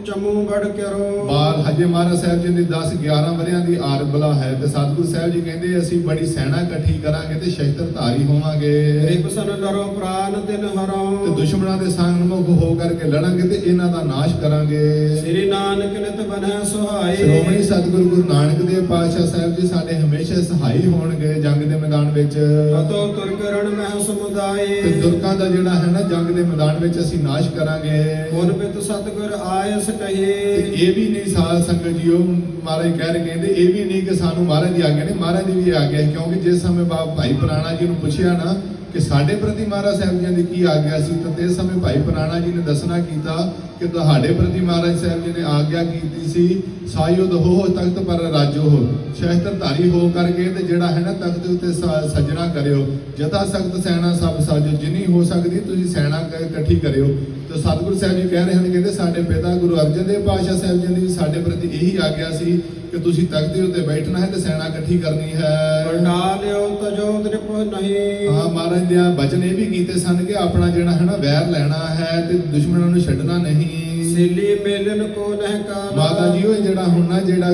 ਚਮੂ ਬੜ ਕਰੋ ਬਾਲ ਹਜੇ ਮਹਾਰਾਜ ਸਾਹਿਬ ਜੀ ਦੀ 10-11 ਵਰਿਆਂ ਦੀ ਆਰਬਲਾ ਹੈ ਤੇ ਸਤਿਗੁਰੂ ਸਾਹਿਬ ਜੀ ਕਹਿੰਦੇ ਅਸੀਂ ਬੜੀ ਸੈਨਾ ਇਕੱਠੀ ਕਰਾਂਗੇ ਤੇ ਸ਼ਸਤਰ ਧਾਰੀ ਹੋਵਾਂਗੇ ਰਿਪਸਨ ਲਰੋ ਪ੍ਰਾਨ ਤਿਨ ਤੇ ਹਰੋ ਦੁਸ਼ਮਣਾਂ ਦੇ ਸੰਗਮੁਖ ਹੋ ਕਰਕੇ ਲੜਾਂਗੇ ਤੇ ਇਹਨਾਂ ਦਾ ਨਾਸ਼ ਕਰਾਂਗੇ। ਸ੍ਰੀ ਨਾਨਕ ਨਿਤ ਬਨੈ ਸੁਹਾਏ ਸ਼੍ਰੋਮਣੀ ਸਤਿਗੁਰੂ ਗੁਰੂ ਨਾਨਕ ਦੇਵ ਪਾਤਸ਼ਾਹ ਸਾਹਿਬ ਜੀ ਸਾਡੇ ਹਮੇਸ਼ਾ ਸਹਾਈ ਹੋਣਗੇ ਜੰਗ ਦੇ ਮੈਦਾਨ ਵਿੱਚ ਅਤੋ ਤੁਰਕਰਣ ਮਹਿ ਸਮੁਦਾਏ ਤੇ ਦੁਰਕਾਂ ਦਾ ਜਿਹੜਾ ਹੈ ਨਾ ਜੰਗ ਦੇ ਮੈਦਾਨ ਵਿੱਚ ਅਸੀਂ ਨਾਸ਼ ਕਰਾਂਗੇ। ਗੁਰ ਪਿਤ ਸਤਿਗੁਰ ਆਇਸ ਤੇ ਕਹੇ ਇਹ ਵੀ ਨਹੀਂ ਸਾਧ ਸੰਗਤ ਜੀਓ ਮਹਾਰਾਜ ਕਹਿ ਰਹੇ ਕਹਿੰਦੇ ਇਹ ਵੀ ਨਹੀਂ ਕਿ ਸਾਨੂੰ ਮਹਾਰਾਜ ਦੀ ਆਗਿਆ ਨਹੀਂ ਮਹਾਰਾਜ ਦੀ ਵੀ ਆਗਿਆ ਹੈ ਕਿਉਂਕਿ ਜਿਸ ਸਮੇਂ ਭਾਈ ਪੁਰਾਣਾ ਜੀ ਨੂੰ ਪੁੱਛਿਆ ਨਾ ਕਿ ਸਾਡੇ ਪ੍ਰਤੀ ਮਹਾਰਾਜ ਸਾਹਿਬ ਜੀ ਦੀ ਕੀ ਆਗਿਆ ਸੀ ਤਾਂ ਤੇ ਸਮੇਂ ਭਾਈ ਪੁਰਾਣਾ ਜੀ ਨੇ ਦੱਸਣਾ ਕੀਤਾ ਕਿ ਤੁਹਾਡੇ ਪ੍ਰਤੀ ਮਹਾਰਾਜ ਸਾਹਿਬ ਜੀ ਨੇ ਆਗਿਆ ਕੀਤੀ ਸੀ ਸਾਯੁਧ ਹੋ ਤਖਤ ਪਰ ਰਾਜੋ ਹੋ ਸ਼ਸਤਰ ਧਾਰੀ ਹੋ ਕਰਕੇ ਤੇ ਜਿਹੜਾ ਹੈ ਨਾ ਤਖਤ ਦੇ ਉੱਤੇ ਸੱਜਣਾ ਕਰਿਓ ਜਥਾ ਸਖਤ ਸੈਨਾ ਸਭ ਸਾਜੋ ਜਿੰਨੀ ਹੋ ਸਕਦੀ ਤੁਸੀਂ ਸੈਨਾ ਇਕੱਠੀ ਕਰਿਓ। ਤੇ ਸਤਿਗੁਰੂ ਸਾਹਿਬ ਜੀ ਕਹਿ ਰਹੇ ਹਨ ਕਹਿੰਦੇ ਸਾਡੇ ਪਿਤਾ ਗੁਰੂ ਅਰਜਨ ਦੇਵ ਪਾਤਸ਼ਾਹ ਸਾਹਿਬ ਜੀ ਦੀ ਵੀ ਸਾਡੇ ਪ੍ਰਤੀ ਇਹੀ ਆਗਿਆ ਸੀ ਕਿ ਤੁਸੀਂ ਤਖਤ ਦੇ ਉੱਤੇ ਬੈਠਣਾ ਹੈ ਤੇ ਸੈਨਾ ਇਕੱਠੀ ਕਰਨੀ ਹੈ। ਵੰਡਾ ਲਿਓ ਤਜੋ ਤ੍ਰਿਪ ਨਹੀਂ ਹਾਂ ਮਹਾਰਾਜ ਦੇ ਬਚਨ ਇਹ ਵੀ ਕੀਤੇ ਸਨ ਕਿ ਆਪਣਾ ਜਿਹੜਾ ਹੈ ਨਾ ਵੈਰ ਲੈਣਾ ਹੈ ਤੇ ਦੁਸ਼ਮਣਾਂ ਨੂੰ ਛੱਡਣਾ ਨਹੀਂ। ਸੇਲੀ ਮੇਲਨ ਕੋ ਨਹਿ ਕਾਲ ਮਾਤਾ ਜੀ ਉਹ ਜਿਹੜਾ ਹੁਣ ਨਾ ਜਿਹੜਾ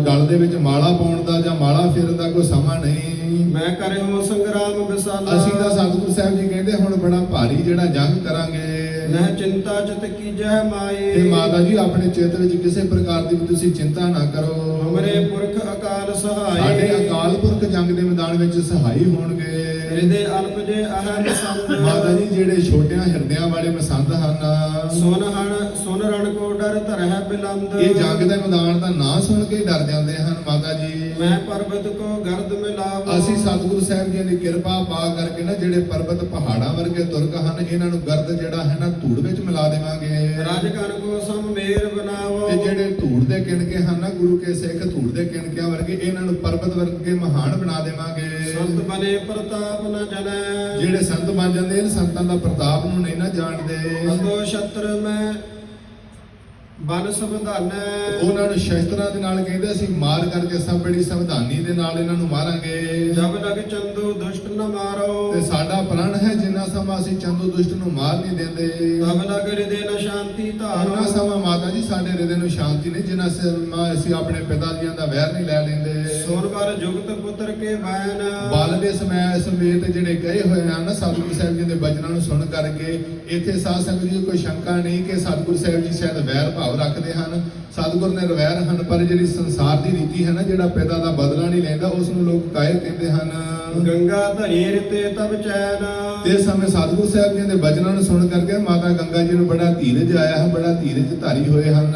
ਗਲ ਦੇ ਵਿੱਚ ਮਾਲਾ ਪਾਉਣ ਦਾ ਜਾਂ ਮਾਲਾ ਫੇਰਨ ਦਾ ਕੋਈ ਸਮਾਂ ਨਹੀਂ। ਮੈਂ ਕਰਿਓ ਸੰਗਰਾਮ ਵਿਸਾਲਾ ਅਸੀਂ ਤਾਂ ਸਤਿਗੁਰੂ ਸਾਹਿਬ ਜੀ ਕਹਿੰਦੇ ਹੁਣ ਬੜਾ ਭਾਰੀ ਜਿਹੜਾ ਜੰਗ ਕਰਾਂਗੇ ਨਹਿ ਚਿੰਤਾ ਚਿਤ ਕੀਜੈ ਮਾਏ ਤੇ ਮਾਤਾ ਜੀ ਆਪਣੇ ਚਿੱਤ ਵਿੱਚ ਕਿਸੇ ਪ੍ਰਕਾਰ ਦੀ ਵੀ ਤੁਸੀਂ ਚਿੰਤਾ ਨਾ ਕਰੋ। ਹਮਰੇ ਪੁਰਖ ਅਕਾਲ ਸਾਡੇ ਸਹਾਈ ਅਕਾਲ ਪੁਰਖ ਜੰਗ ਦੇ ਮੈਦਾਨ ਵਿੱਚ ਸਹਾਈ ਹੋਣਗੇ। ਹਿਰਦੇ ਅਲਪ ਜੇ ਅਹਮ ਸੰਤ ਮਾਤਾ ਜੀ ਜਿਹੜੇ ਛੋਟਿਆਂ ਹਿਰਦਿਆਂ ਵਾਲੇ ਮਸੰਦ ਹਨ ਸੁਨ ਰਣ ਕੋ ਡਰ ਧਰਹਿ ਬਿਲੰਦ ਇਹ ਜੰਗ ਦੇ ਮੈਦਾਨ ਦਾ ਨਾਂ ਸੁਣ ਕੇ ਡਰ ਜਾਂਦੇ ਹਨ। ਮਾਤਾ ਜੀ ਮੈਂ ਪਰਬਤ ਕੋ ਗਰਦ ਮਿਲਾਵ ਅਸੀਂ ਸਤਿਗੁਰੂ ਸਾਹਿਬ ਜੀ ਦੀ ਕਿਰਪਾ ਪਾ ਕਰਕੇ ਨਾ ਜਿਹੜੇ ਪਰਬਤ ਪਹਾੜਾਂ ਵਰਗੇ ਤੁਰਕ ਹਨ ਇਹਨਾਂ ਨੂੰ ਗਰਦ ਜਿਹੜਾ ਹੈ ਨਾ ਧੂੜ ਵਿੱਚ ਮਿਲਾ ਦੇਵਾਂਗੇ। ਰਾਜ ਕਨ ਕੋ ਸਮ ਮੇਰ ਬਣਾਵੋ ਤੇ ਜਿਹੜੇ ਧੂੜ ਦੇ ਕਿਣਕੇ ਹਨ ਨਾ ਗੁਰੂ ਕੇ ਸਿੱਖ ਧੂੜ ਦੇ ਕਿਣਕਿਆਂ ਵਰਗੇ ਇਹਨਾਂ ਨੂੰ ਪਰਬਤ ਵਰਗੇ ਮਹਾਨ ਬਣਾ ਦੇਵਾਂਗੇ। ਸੰਤ ਬਨੇ ਪ੍ਰਤਾਪ ਨ ਜਨੈ ਜਿਹੜੇ ਸੰਤ ਬਣ ਜਾਂਦੇ ਨੇ ਸੰਤਾਂ ਦਾ ਪ੍ਰਤਾਪ ਨੂੰ ਨਹੀਂ ਨਾ ਜਾਣਦੇ ਅਦੋ ਛਤਰ ਮੈਂ ਬਨ ਸੰਵਿਧਾਨੈ ਉਹਨਾਂ ਨੂੰ ਸ਼ਸਤਰਾਂ ਦੇ ਨਾਲ ਕਹਿੰਦੇ ਅਸੀਂ ਮਾਰ ਕਰਕੇ ਸਭ ਬੜੀ ਸੰਵਿਧਾਨੀ ਦੇ ਨਾਲ ਇਹਨਾਂ ਨੂੰ ਮਾਰਾਂਗੇ। ਜਬ ਲਗ ਚੰਦੂ ਦੁਸ਼ਟ ਨ ਮਾਰੋ ਤੇ ਸਾਡਾ ਪ੍ਰਣ ਹੈ ਜਿੰਨਾ ਸਮਾਂ ਅਸੀਂ ਚੰਦੂ ਦੁਸ਼ਟ ਨੂੰ ਮਾਰ ਨਹੀਂ ਦਿੰਦੇ ਤਬ ਲਗ ਹਿਰਦੇ ਨ ਸ਼ਾਂਤੀ ਉਹਨਾਂ ਧਾਰੋ ਸਮਾਂ ਮਾਤਾ ਜੀ ਸਾਡੇ ਹਿਰਦੇ ਨੂੰ ਸ਼ਾਂਤੀ ਨਹੀਂ ਜਿੰਨਾ ਸਮਾਂ ਅਸੀਂ ਆਪਣੇ ਪਿਤਾ ਜੀਆਂ ਦਾ ਵੈਰ ਨਹੀਂ ਲੈ ਲੈਂਦੇ। ਸੋਨ ਵਰ ਜੁਗਤ ਪੁੱਤਰ ਕੇ ਬੈਨ ਬਲ ਦੇ ਸਮੇਤ ਜਿਹੜੇ ਗਏ ਹੋਏ ਹਨ ਸਤਿਗੁਰੂ ਸਾਹਿਬ ਜੀ ਦੇ ਬਚਨਾਂ ਨੂੰ ਸੁਣ ਕਰਕੇ ਇੱਥੇ ਸਾਧ ਸੰਗਤ ਜੀ ਕੋਈ ਸ਼ੰਕਾ ਨਹੀਂ ਕਿ ਸਤਿਗੁਰੂ ਸਾਹਿਬ ਜੀ ਸ਼ਾਇਦ ਵੈਰ ਭਾਵ ਰੱਖਦੇ ਹਨ। ਸਤਿਗੁਰ ਨੇ ਵੈਰ ਹਨ ਪਰ ਜਿਹੜੀ ਸੰਸਾਰ ਦੀ ਰੀਤੀ ਹੈ ਨਾ ਜਿਹੜਾ ਪਿਤਾ ਦਾ ਬਦਲਾ ਨਹੀਂ ਲੈਂਦਾ ਉਸ ਨੂੰ ਲੋਕ ਕਾਇਰ ਕਹਿੰਦੇ ਹਨ। ਗੰਗਾ ਧਰੀਰ ਤੇ ਤਬ ਚੈਨ ਤੇ ਸਮੇਂ ਸਤਿਗੁਰੂ ਸਾਹਿਬ ਜੀ ਦੇ ਬਚਨਾਂ ਨੂੰ ਸੁਣ ਕਰਕੇ ਮਾਤਾ ਗੰਗਾ ਜੀ ਨੂੰ ਬੜਾ ਧੀਰਜ ਆਇਆ ਹੈ ਬੜਾ ਧੀਰਜ ਧਾਰੀ ਹੋਏ ਹਨ।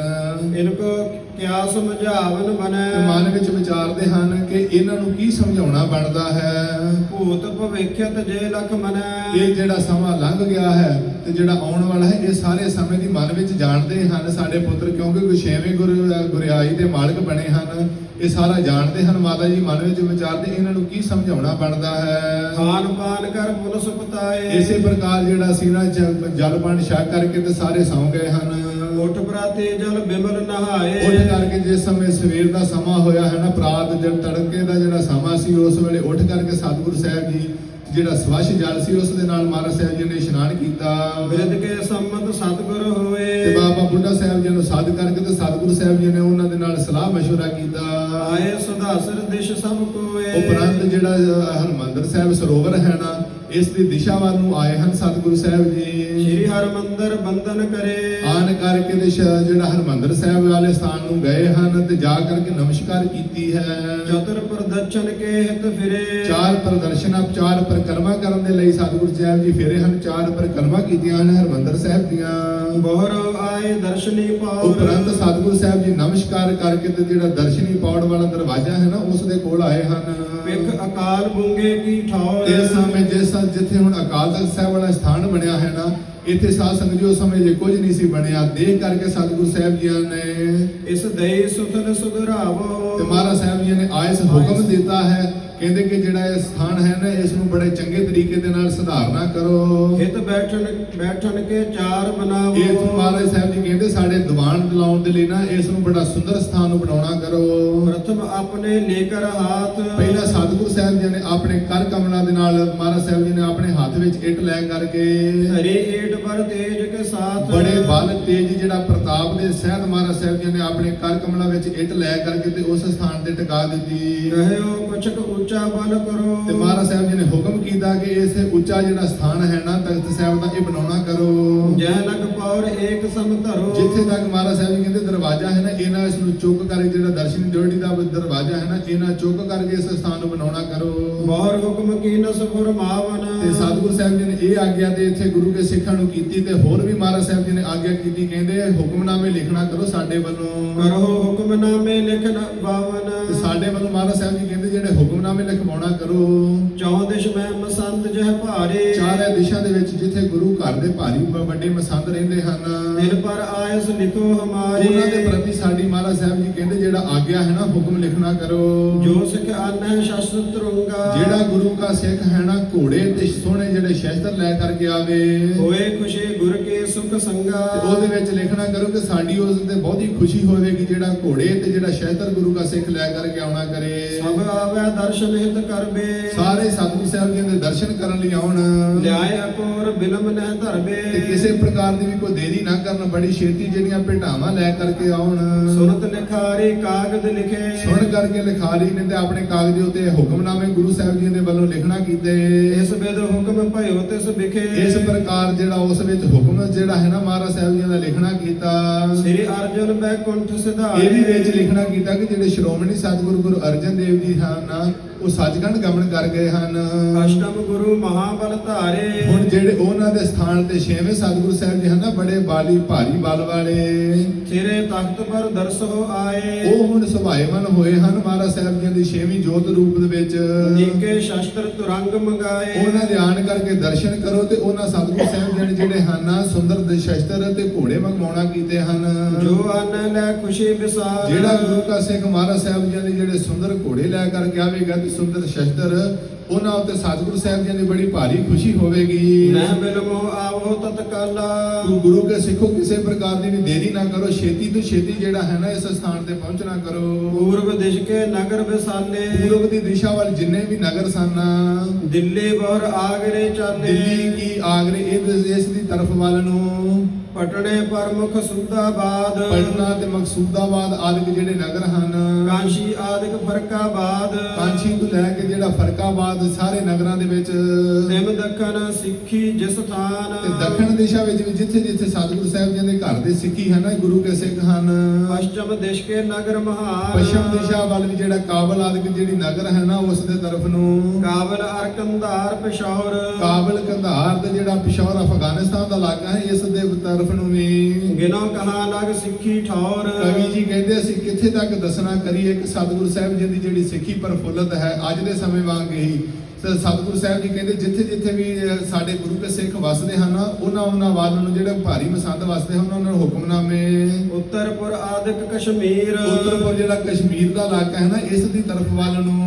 ਇਨਕੋ ਕਿਆ ਸਮਝਾਵਨ ਬਨੈ ਤੇ ਮਨ ਵਿੱਚ ਵਿਚਾਰਦੇ ਹਨ ਕਿ ਇਹਨਾਂ ਨੂੰ ਕੀ ਸਮਝਾਉਣਾ ਬਣਦਾ ਹੈ। ਭੂਤ ਭਵਿੱਖਤ ਜੇ ਲਖ ਮਨੈ ਇਹ ਜਿਹੜਾ ਸਮਾਂ ਲੰਘ ਗਿਆ ਹੈ ਤੇ ਜਿਹੜਾ ਆਉਣ ਵਾਲਾ ਹੈ ਇਹ ਸਾਰੇ ਸਮੇਂ ਦੀ ਮਨ ਵਿੱਚ ਜਾਣਦੇ ਹਨ ਸਾਡੇ ਪੁੱਤਰ ਕਿਉਂਕਿ ਗੁਸ਼ੇਵੇਂ ਗੁਰਿਆਈ ਦੇ ਮਾਲਕ ਬਣੇ ਹਨ। ਇਹ ਸਾਰਾ ਜਾਣਦੇ ਹਨ ਮਾਤਾ ਜੀ ਮਨ ਵਿੱਚ ਵਿਚਾਰਦੇ ਇਹਨਾਂ ਨੂੰ ਕੀ ਸਮਝਾਉਣਾ ਬਣਦਾ ਹੈ। ਖਾਨ ਪਾਨ ਕਰ ਪੁਨ ਸੁਪਤਾਏ ਇਸੇ ਪ੍ਰਕਾਰ ਜਿਹੜਾ ਸੀ ਨਾ ਜਲ ਪਾਣ ਛਕ ਕਰਕੇ ਤੇ ਸਾਰੇ ਸੌਂ ਗਏ ਹਨ। ਉਠ ਪ੍ਰਾਤੇ ਜਲ ਬਿਮਲ ਨਹਾਏ ਉੱਠ ਕਰਕੇ ਜਿਸ ਸਮੇਂ ਸਵੇਰ ਦਾ ਸਮਾਂ ਹੋਇਆ ਹੈ ਨਾ ਪ੍ਰਾਤ ਜਦ ਤੜਕੇ ਦਾ ਜਿਹੜਾ ਸਮਾਂ ਸੀ ਉਸ ਵੇਲੇ ਉੱਠ ਕਰਕੇ ਸਤਿਗੁਰੂ ਸਾਹਿਬ ਜੀ ਜਿਹੜਾ ਸਵੱਛ ਜਲ ਸੀ ਉਸ ਦੇ ਨਾਲ ਮਹਾਰਾਜ ਸਾਹਿਬ ਜੀ ਨੇ ਇਸ਼ਨਾਨ ਕੀਤਾ। ਬਿਰਧ ਕੇ ਸੰਮਤ ਸਤਿਗੁਰ ਹੋਏ ਤੇ ਬਾਬਾ ਬੁੱਢਾ ਸਾਹਿਬ ਜੀ ਨੂੰ ਸਾਧ ਕਰਕੇ ਤੇ ਸਤਿਗੁਰੂ ਸਾਹਿਬ ਜੀ ਨੇ ਉਹਨਾਂ ਦੇ ਨਾਲ ਸਲਾਹ ਮਸ਼ਵਰਾ ਕੀਤਾ। ਆਏ ਸੁਧਾਸਰ ਦਿਸ਼ ਸਭ ਕੋਏ ਉਪਰੰਤ ਜਿਹੜਾ ਹਰਮੰਦਰ ਸਾਹਿਬ ਸਰੋਵਰ ਹੈ ਨਾ ਇਸ ਦੀ ਦਿਸ਼ਾ ਵੱਲ ਨੂੰ ਆਏ ਹਨ ਸਤਿਗੁਰੂ ਸਾਹਿਬ ਜੀ। ਸ੍ਰੀ ਹਰਮੰਦਰ ਬੰਦਨ ਕਰੇ ਆਨ ਕਰਕੇ ਤੇ ਜਿਹੜਾ ਹਰਮੰਦਰ ਸਾਹਿਬ ਵਾਲੇ ਸਥਾਨ ਨੂੰ ਗਏ ਹਨ ਤੇ ਜਾ ਕਰਕੇ ਨਮਸਕਾਰ ਕੀਤੀ ਹੈ। ਚਤੁਰ ਪ੍ਰਦਰਸ਼ਨ ਕੇ ਹਿਤ ਫਿਰੇ ਚਾਰ ਪ੍ਰਦਰਸ਼ਨਾਂ ਚਾਰ ਪਰਿਕਰਮਾ ਕਰਨ ਦੇ ਲਈ ਸਤਿਗੁਰੂ ਸਾਹਿਬ ਜੀ ਫਿਰੇ ਹਨ। ਚਾਰ ਪਰਿਕਰਮਾ ਕੀਤੀਆਂ ਹਨ ਹਰਮੰਦਰ ਸਾਹਿਬ ਦੀਆਂ। ਬੋਹਰ ਆਏ ਦਰਸ਼ਨੀ ਪਾਉ ਉਪਰੰਤ ਸਤਿਗੁਰੂ ਸਾਹਿਬ ਜੀ ਨਮਸਕਾਰ ਕਰਕੇ ਤੇ ਜਿਹੜਾ ਦਰਸ਼ਨੀ ਪੌੜ ਵਾਲਾ ਦਰਵਾਜ਼ਾ ਹੈ ਨਾ ਉਸ ਦੇ ਕੋਲ ਆਏ ਹਨ। ਵਿਖ ਅਕਾਲ ਬੁੰਗੇ ਕੀ ਠੌਰ ਇਸ ਸਮੇਂ ਜਿੱਥੇ ਹੁਣ ਅਕਾਲ ਤਖਤ ਸਾਹਿਬ ਵਾਲਾ ਸਥਾਨ ਬਣਿਆ ਹੈ ਨਾ ਇੱਥੇ ਸਾਧ ਸੰਗਤ ਜੀ ਉਸ ਸਮੇਂ ਜੇ ਕੁਝ ਨਹੀਂ ਸੀ ਬਣਿਆ, ਦੇਖ ਕਰਕੇ ਸਤਿਗੁਰੂ ਸਾਹਿਬ ਜੀ ਨੇ ਇਸ ਦਈ ਸੁਤਲ ਸੁਧਰਾਵੋ। ਤੇ ਮਹਾਰਾਜ ਸਾਹਿਬ ਜੀ ਨੇ ਆਇਸ ਹੁਕਮ ਦਿੱਤਾ ਹੈ, ਕਹਿੰਦੇ ਕਿ ਜਿਹੜਾ ਇਹ ਸਥਾਨ ਹੈ ਨਾ ਇਸ ਨੂੰ ਬੜੇ ਚੰਗੇ ਤਰੀਕੇ ਦੇ ਨਾਲ ਸੁਧਾਰਨਾ ਕਰੋ। ਹਿਤ ਬੈਠਣ ਕੇ ਚਾਰ ਬਣਾਵੋ। ਇਸ ਨੂੰ ਮਹਾਰਾਜ ਸਾਹਿਬ ਜੀ ਕਹਿੰਦੇ ਸਾਡੇ ਦੀਵਾਨ ਲਾਉਣ ਦੇ ਲਈ ਨਾ ਇਸ ਨੂੰ ਬੜਾ ਸੁੰਦਰ ਸਥਾਨ ਨੂੰ ਬਣਾਉਣਾ ਕਰੋ। ਪ੍ਰਥਮ ਆਪਣੇ ਲੇਕਰ ਹਾਥ। ਪਹਿਲਾਂ ਸਤਿਗੁਰੂ ਸਾਹਿਬ ਜੀ ਨੇ ਆਪਣੇ ਕਰ ਕਮਲਾਂ ਦੇ ਨਾਲ ਮਹਾਰਾਜ ਸਾਹਿਬ ਜੀ ਨੇ ਆਪਣੇ ਹੱਥ ਵਿੱਚ ਇੱਟ ਲੈ ਕਰਕੇ ਹਰੇ ਏਟ ਪਰ ਤੇਜ ਕੇ ਸਾਥ। ਬੜੇ ਬਲ ਤੇਜ ਜਿਹੜਾ ਪ੍ਰਤਾਪ ਦੇ ਸਹਿਤ ਮਹਾਰਾਜ ਸਾਹਿਬ ਜੀ ਨੇ ਆਪਣੇ ਕਰ ਕਮਲਾਂ ਵਿੱਚ ਇੱਟ ਲੈ ਕਰਕੇ ਤੇ ਉਸ ਸਥਾਨ ਤੇ ਟਿਕਾ ਦਿੱਤੀ। ਕਹਿਓ ਕੁਛਕ ਉੱਚਾ ਬਲ ਕਰੋ। ਤੇ ਮਹਾਰਾਜ ਸਾਹਿਬ ਜੀ ਨੇ ਹੁਕਮ ਕੀਤਾ ਕਿ ਇਸ ਉੱਚਾ ਜਿਹੜਾ ਸਥਾਨ ਹੈ ਨਾ ਤਖਤ ਸਾਹਿਬ ਦਾ ਇਹ ਬਣਾਉਣਾ ਕਰੋ। ਜੈ ਲਗ ਪੌਰ ਏਕ ਸਮ ਧਰੋ। ਜਿੱਥੇ ਤੱਕ ਮਹਾਰਾਜ ਸਾਹਿਬ ਜੀ ਕਹਿੰਦੇ ਦਰਵਾਜ਼ਾ ਹੈ ਨਾ ਇਹਨਾਂ ਇਸ ਨੂੰ ਚੁੱਕ ਕਰਕੇ ਜਿਹੜਾ ਦਰਸ਼ਨੀ ਡਿਓੜੀ ਦਾ ਦਰਵਾਜ਼ਾ ਹੈ ਨਾ ਇਹਨਾਂ ਚੁੱਕ ਕਰਕੇ ਇਸ ਸਥਾਨ ਨੂੰ ਬਣਾਉਣਾ ਕਰੋ। ਬਹੁਰ ਹੁਕਮ ਕੀਨਸ ਫਰਮਾਵਨ। ਤੇ ਸਤਿਗੁਰੂ ਸਾਹਿਬ ਜੀ ਨੇ ਇਹ ਆਗਿਆ ਤੇ ਇੱਥੇ ਗੁਰੂ ਕੇ ਸਿੱਖਾਂ ਨੂੰ ਕੀਤੀ ਤੇ ਹੋਰ ਵੀ ਮਹਾਰਾਜ ਸਾਹਿਬ ਜੀ ਨੇ ਆਗਿਆ ਕੀਤੀ, ਕਹਿੰਦੇ ਹੁਕਮਨਾਮੇ ਲਿਖਣਾ ਕਰੋ ਸਾਡੇ ਵੱਲੋਂ। ਕਰੋ ਹੁਕਮਨਾਮੇ ਲਿਖਣ ਬਾਵਨ। ਤੇ ਸਾਡੇ ਵੱਲੋਂ ਮਹਾਰਾਜ ਸਾਹਿਬ ਜੀ ਕਹਿੰਦੇ ਜਿਹੜੇ ਹੁਕਮਨਾਮੇ ਲਿਖਵਾਉਣਾ ਕਰੋ। ਚੌਦਿਸ਼ ਮੈਂ ਮਸੰਦ ਜਹ ਭਾਰੇ। ਚਾਰੇ ਦਿਸ਼ਾ ਦੇ ਵਿੱਚ ਜਿੱਥੇ ਗੁਰੂ ਘਰ ਦੇ ਭਾਰੀ ਵੱਡੇ ਮਸੰਦ ਰਹਿੰਦੇ ਹਨ, ਦਿਲ ਪਰ ਆਇਸ ਲਿਖੋ ਹਮਾਰੇ। ਉਹਨਾਂ ਦੇ ਪ੍ਰਤੀ ਸਾਡੀ ਮਹਾਰਾਜ ਸਾਹਿਬ ਜੀ ਕਹਿੰਦੇ ਜਿਹੜਾ ਆਗਿਆ ਹੈ ਨਾ ਹੁਕਮ ਲਿਖਣਾ ਕਰੋ। ਜੋ ਸਿੱਖ ਆਨਹਿ ਸ਼ਸਤਰ ਤਰੁੰਗਾ। ਜਿਹੜਾ ਗੁਰੂ ਦਾ ਸਿੱਖ ਹੈ ਨਾ ਘੋੜੇ ਤੇ ਸੋਹਣੇ ਜਿਹੜੇ ਸ਼ਸਤਰ ਲੈ ਕਰਕੇ ਆਵੇ, ਹੋਏ ਖੁਸ਼ੀ ਗੁਰ ਕੇ ਸੁਖ ਸੰਗਾ। ਤੇ ਉਹਦੇ ਵਿੱਚ ਲਿਖਣਾ ਕਰੋ ਕਿ ਸਾਡੀ ਉਸ ਤੇ ਬਹੁਤੀ ਖੁਸ਼ੀ ਹੋਵੇਗੀ ਜਿਹੜਾ ਘੋੜੇ ਤੇ ਜਿਹੜਾ ਸ਼ਸਤਰ ਗੁਰੂ ਦਾ ਸਿੱਖ ਲੈ ਕਰਕੇ ਆਉਣਾ ਕਰੇ। ਸਭ ਆਵੇ ਦਰਸ਼ਨ ਹਿਤ ਕਰਬੇ। ਸਾਰੇ ਸਤਿਗੁਰੂ ਸਾਹਿਬ ਜੀ ਦੇ ਦਰਸ਼ਨ ਕਰਨ ਲਈ ਆਉਣ। ਲਿਆਏ ਅਪੋਰ ਬਿਲਮ ਨਹਿ ਧਰਬੇ। ਤੇ ਕਿਸੇ ਪ੍ਰਕਾਰ ਦੀ ਵੀ ਕੋਈ ਦੇਰੀ ਨਾ ਕਰਨ, ਬੜੀ ਛੇਤੀ ਜਿਹੜੀਆਂ ਭੇਟਾਵਾਂ ਲੈ ਕਰਕੇ ਆਉਣ। ਸੁਨਤ ਲਿਖਾਰੀ ਕਾਗਦ ਲਿਖੇ। ਸੁਣ ਕਰਕੇ ਲਿਖਾਰੀ ਨੇ ਤੇ ਆਪਣੇ ਕਾਗਜ਼ ਉੱਤੇ ਹੁਕਮਨਾਮੇ ਗੁਰੂ ਸਾਹਿਬ ਜੀ ਦੇ ਵੱਲੋਂ ਲਿਖਣਾ ਕੀਤੇ। ਇਸ ਬਿਦ ਹੁਕਮ ਭਇਓ ਤਿਸ ਵਿਖੇ। ਇਸ ਪ੍ਰਕਾਰ ਜਿਹੜਾ ਉਸ ਵਿੱਚ ਹੁਕਮ ਜਿਹੜਾ ਹੈ ਨਾ ਮਹਾਰਾਜ ਸਾਹਿਬ ਜੀ ਦਾ ਲਿਖਣਾ ਕੀਤਾ। ਸ੍ਰੀ ਅਰਜਨ ਬੈਕੁੰਠ ਸਿਧਾਰੇ। ਇਹ ਵੀ ਵਿੱਚ ਲਿਖਣਾ ਕੀਤਾ ਕਿ ਜਿਹੜੇ ਸ਼੍ਰੋਮਣੀ ਸਤਿਗੁਰੂ ਗੁਰੂ ਅਰਜਨ ਦੇਵ ਜੀ ਹਨ ਉਹ ਸੱਚਖੰਡ ਗਮਨ ਕਰ ਗਏ ਹਨ। ਅਸ਼ਟਮ ਗੁਰੂ ਮਹਾਬਲ ਧਾਰੇ। ਹੁਣ ਜਿਹੜੇ ਉਹਨਾਂ ਦੇ ਸਥਾਨ ਤੇ ਛੇਵੇਂ ਸਤਿਗੁਰੂ ਸਾਹਿਬ ਜੀ ਹਨ ਨਾ ਬੜੇ ਬਾਲੀ ਭਾਰੀ ਬਲ ਵਾਲੇ, ਤੇਰੇ ਤਖਤ ਪਰ ਦਰਸੋ ਆਏ। ਉਹ ਹੁਣ ਸੁਭਾਏਮਨ ਹੋਏ ਹਨ ਮਹਾਰਾਜ ਸਾਹਿਬ ਜੀ ਦੀ ਛੇਵੀਂ ਜੋਤ ਰੂਪ ਦੇ ਵਿੱਚ। ਨੀਕੇ ਸ਼ਸਤਰ ਤੁਰੰਗ ਮੰਗਾਏ। ਉਹਨਾਂ ਦੇ ਆਣ ਕਰਕੇ ਦਰਸ਼ਨ ਕਰੋ ਤੇ ਉਹਨਾਂ ਸਤਿਗੁਰੂ ਸਾਹਿਬ ਜੀ ਜਿਹੜੇ ਹਨ ਸੁੰਦਰ ਦੇ ਸ਼ਸਤਰ ਤੇ ਘੋੜੇ ਮੰਗਵਾਉਣਾ ਕੀਤੇ ਹਨ। ਜੋ ਆਨ ਲੈ ਖੁਸ਼ੀ ਵਿਸਾਰ। ਜਿਹੜਾ ਗੁਰੂ ਕਾ ਸਿੱਖ ਮਹਾਰਾਜ ਸਾਹਿਬ ਜੀ ਦੇ ਜਿਹੜੇ ਸੁੰਦਰ ਘੋੜੇ ਲੈ ਕਰਕੇ ਆਵੇਗਾ ਤੇ ਸੁੰਦਰ ਸ਼ਸਤਰ ਉਹਨਾਂ ਉੱਤੇ ਸਤਿਗੁਰੂ ਸਾਹਿਬ ਜੀ ਦੀ ਬੜੀ ਭਾਰੀ ਖੁਸ਼ੀ ਹੋਵੇਗੀ। ਨਹਿ ਬਿਲਮੋ ਆਵੋ ਤਤਕਾਲਾ। ਗੁਰੂ ਕੇ ਸਿੱਖੋ ਕਿਸੇ ਪ੍ਰਕਾਰ ਦੀ ਵੀ ਦੇਰੀ ਨਾ ਕਰੋ, ਛੇਤੀ ਤੋਂ ਛੇਤੀ ਜਿਹੜਾ ਹੈ ਨਾ ਇਸ ਸਥਾਨ ਤੇ ਪਹੁੰਚਣਾ ਕਰੋ। ਪੂਰਬ ਦਿਸ਼ ਕੇ ਨਗਰ ਵਿਸਾਲੇ। ਪੂਰਬ ਦੀ ਦਿਸ਼ਾ ਵੱਲ ਜਿੰਨੇ ਵੀ ਨਗਰ ਸਨ, ਦਿੱਲੀ ਬਹੁਰ ਆਗਰੇ ਚਾਲੇ। ਦਿੱਲੀ ਕੀ ਆਗਰੇ ਇਸ ਦੀ ਤਰਫ ਵੱਲ ਨੂੰ, ਪਟਣੇ ਪ੍ਰਮੁਖ ਸੁਦਾਬਾਦ। ਪਟਨਾ ਤੇ ਮਕਸੂਦਾਬਾਦ ਆਦਿਕ ਜਿਹੜੇ ਨਗਰ ਹਨ, ਕਾਂਸ਼ੀ ਆਦਿਕ ਫਰਕਾਬਾਦ। ਕਾਂਸ਼ੀ ਤੋਂ ਲੈ ਕੇ ਜਿਹੜਾ ਫਰਕਾਬਾਦ ਸਾਰੇ ਨਗਰਾਂ ਦੇ ਵਿੱਚ, ਤਿਮ ਦੱਖਣ ਸਿੱਖੀ ਜਿਸ ਥਾਨ। ਤੇ ਦੱਖਣ ਦਿਸ਼ਾ ਵਿੱਚ ਵੀ ਜਿੱਥੇ ਜਿੱਥੇ ਸਤਿਗੁਰੂ ਸਾਹਿਬ ਜੀ ਦੇ ਘਰ ਦੇ ਸਿੱਖੀ ਹਨ ਗੁਰੂ ਕੇ ਸਿੱਖ ਹਨ। ਪਸ਼ਚਮ ਦਿਸ਼ ਕੇ ਨਗਰ ਮਹਾਨ। ਪੱਛਮ ਦਿਸ਼ਾ ਵੱਲ ਵੀ ਜਿਹੜਾ ਕਾਬਲ ਆਦਿਕ ਜਿਹੜੀ ਨਗਰ ਹੈ ਨਾ ਉਸ ਦੇ ਤਰਫ ਨੂੰ, ਕਾਬਲ ਅਰਕੰਦਾਰ ਪਿਸ਼ੌਰ। ਕਾਬਲ ਕੰਧਾਰ ਤੇ ਜਿਹੜਾ ਪਿਸ਼ੌਰ ਅਫਗਾਨਿਸਤਾਨ ਦਾ ਇਲਾਕਾ ਹੈ ਇਸ ਦੇ ਤਰਫ ਨੂੰ ਵੀ। ਗਿਨੋ ਕਹਾ ਲਗ ਸਿੱਖੀ ਠੌਰ। ਕਵੀ ਜੀ ਕਹਿੰਦੇ ਅਸੀਂ ਕਿੱਥੇ ਤੱਕ ਦੱਸਣਾ ਕਰੀਏ ਕਿ ਸਤਿਗੁਰੂ ਸਾਹਿਬ ਜੀ ਦੀ ਜਿਹੜੀ ਸਿੱਖੀ ਪ੍ਰਫੁੱਲਤ ਹੈ ਅੱਜ ਦੇ ਸਮੇਂ ਵਾਂਗ ਹੀ। ਤੇ ਸਤਿਗੁਰੂ ਸਾਹਿਬ ਜੀ ਕਹਿੰਦੇ ਜਿੱਥੇ ਜਿੱਥੇ ਵੀ ਸਾਡੇ ਗੁਰੂ ਕੇ ਸਿੱਖ ਵਸਦੇ ਹਨ ਉਹਨਾਂ ਵੱਲ ਨੂੰ ਜਿਹੜੇ ਭਾਰੀ ਮਸੰਦ ਵਸਦੇ ਹਨ ਉਹਨਾਂ ਨੂੰ ਹੁਕਮਨਾਮੇ। ਉੱਤਰਪੁਰ ਆਦਿਕ ਕਸ਼ਮੀਰ। ਉੱਤਰਪੁਰ ਜਿਹੜਾ ਕਸ਼ਮੀਰ ਦਾ ਇਲਾਕਾ ਹੈ ਨਾ ਇਸ ਦੀ ਤਰਫ ਵੱਲ ਨੂੰ,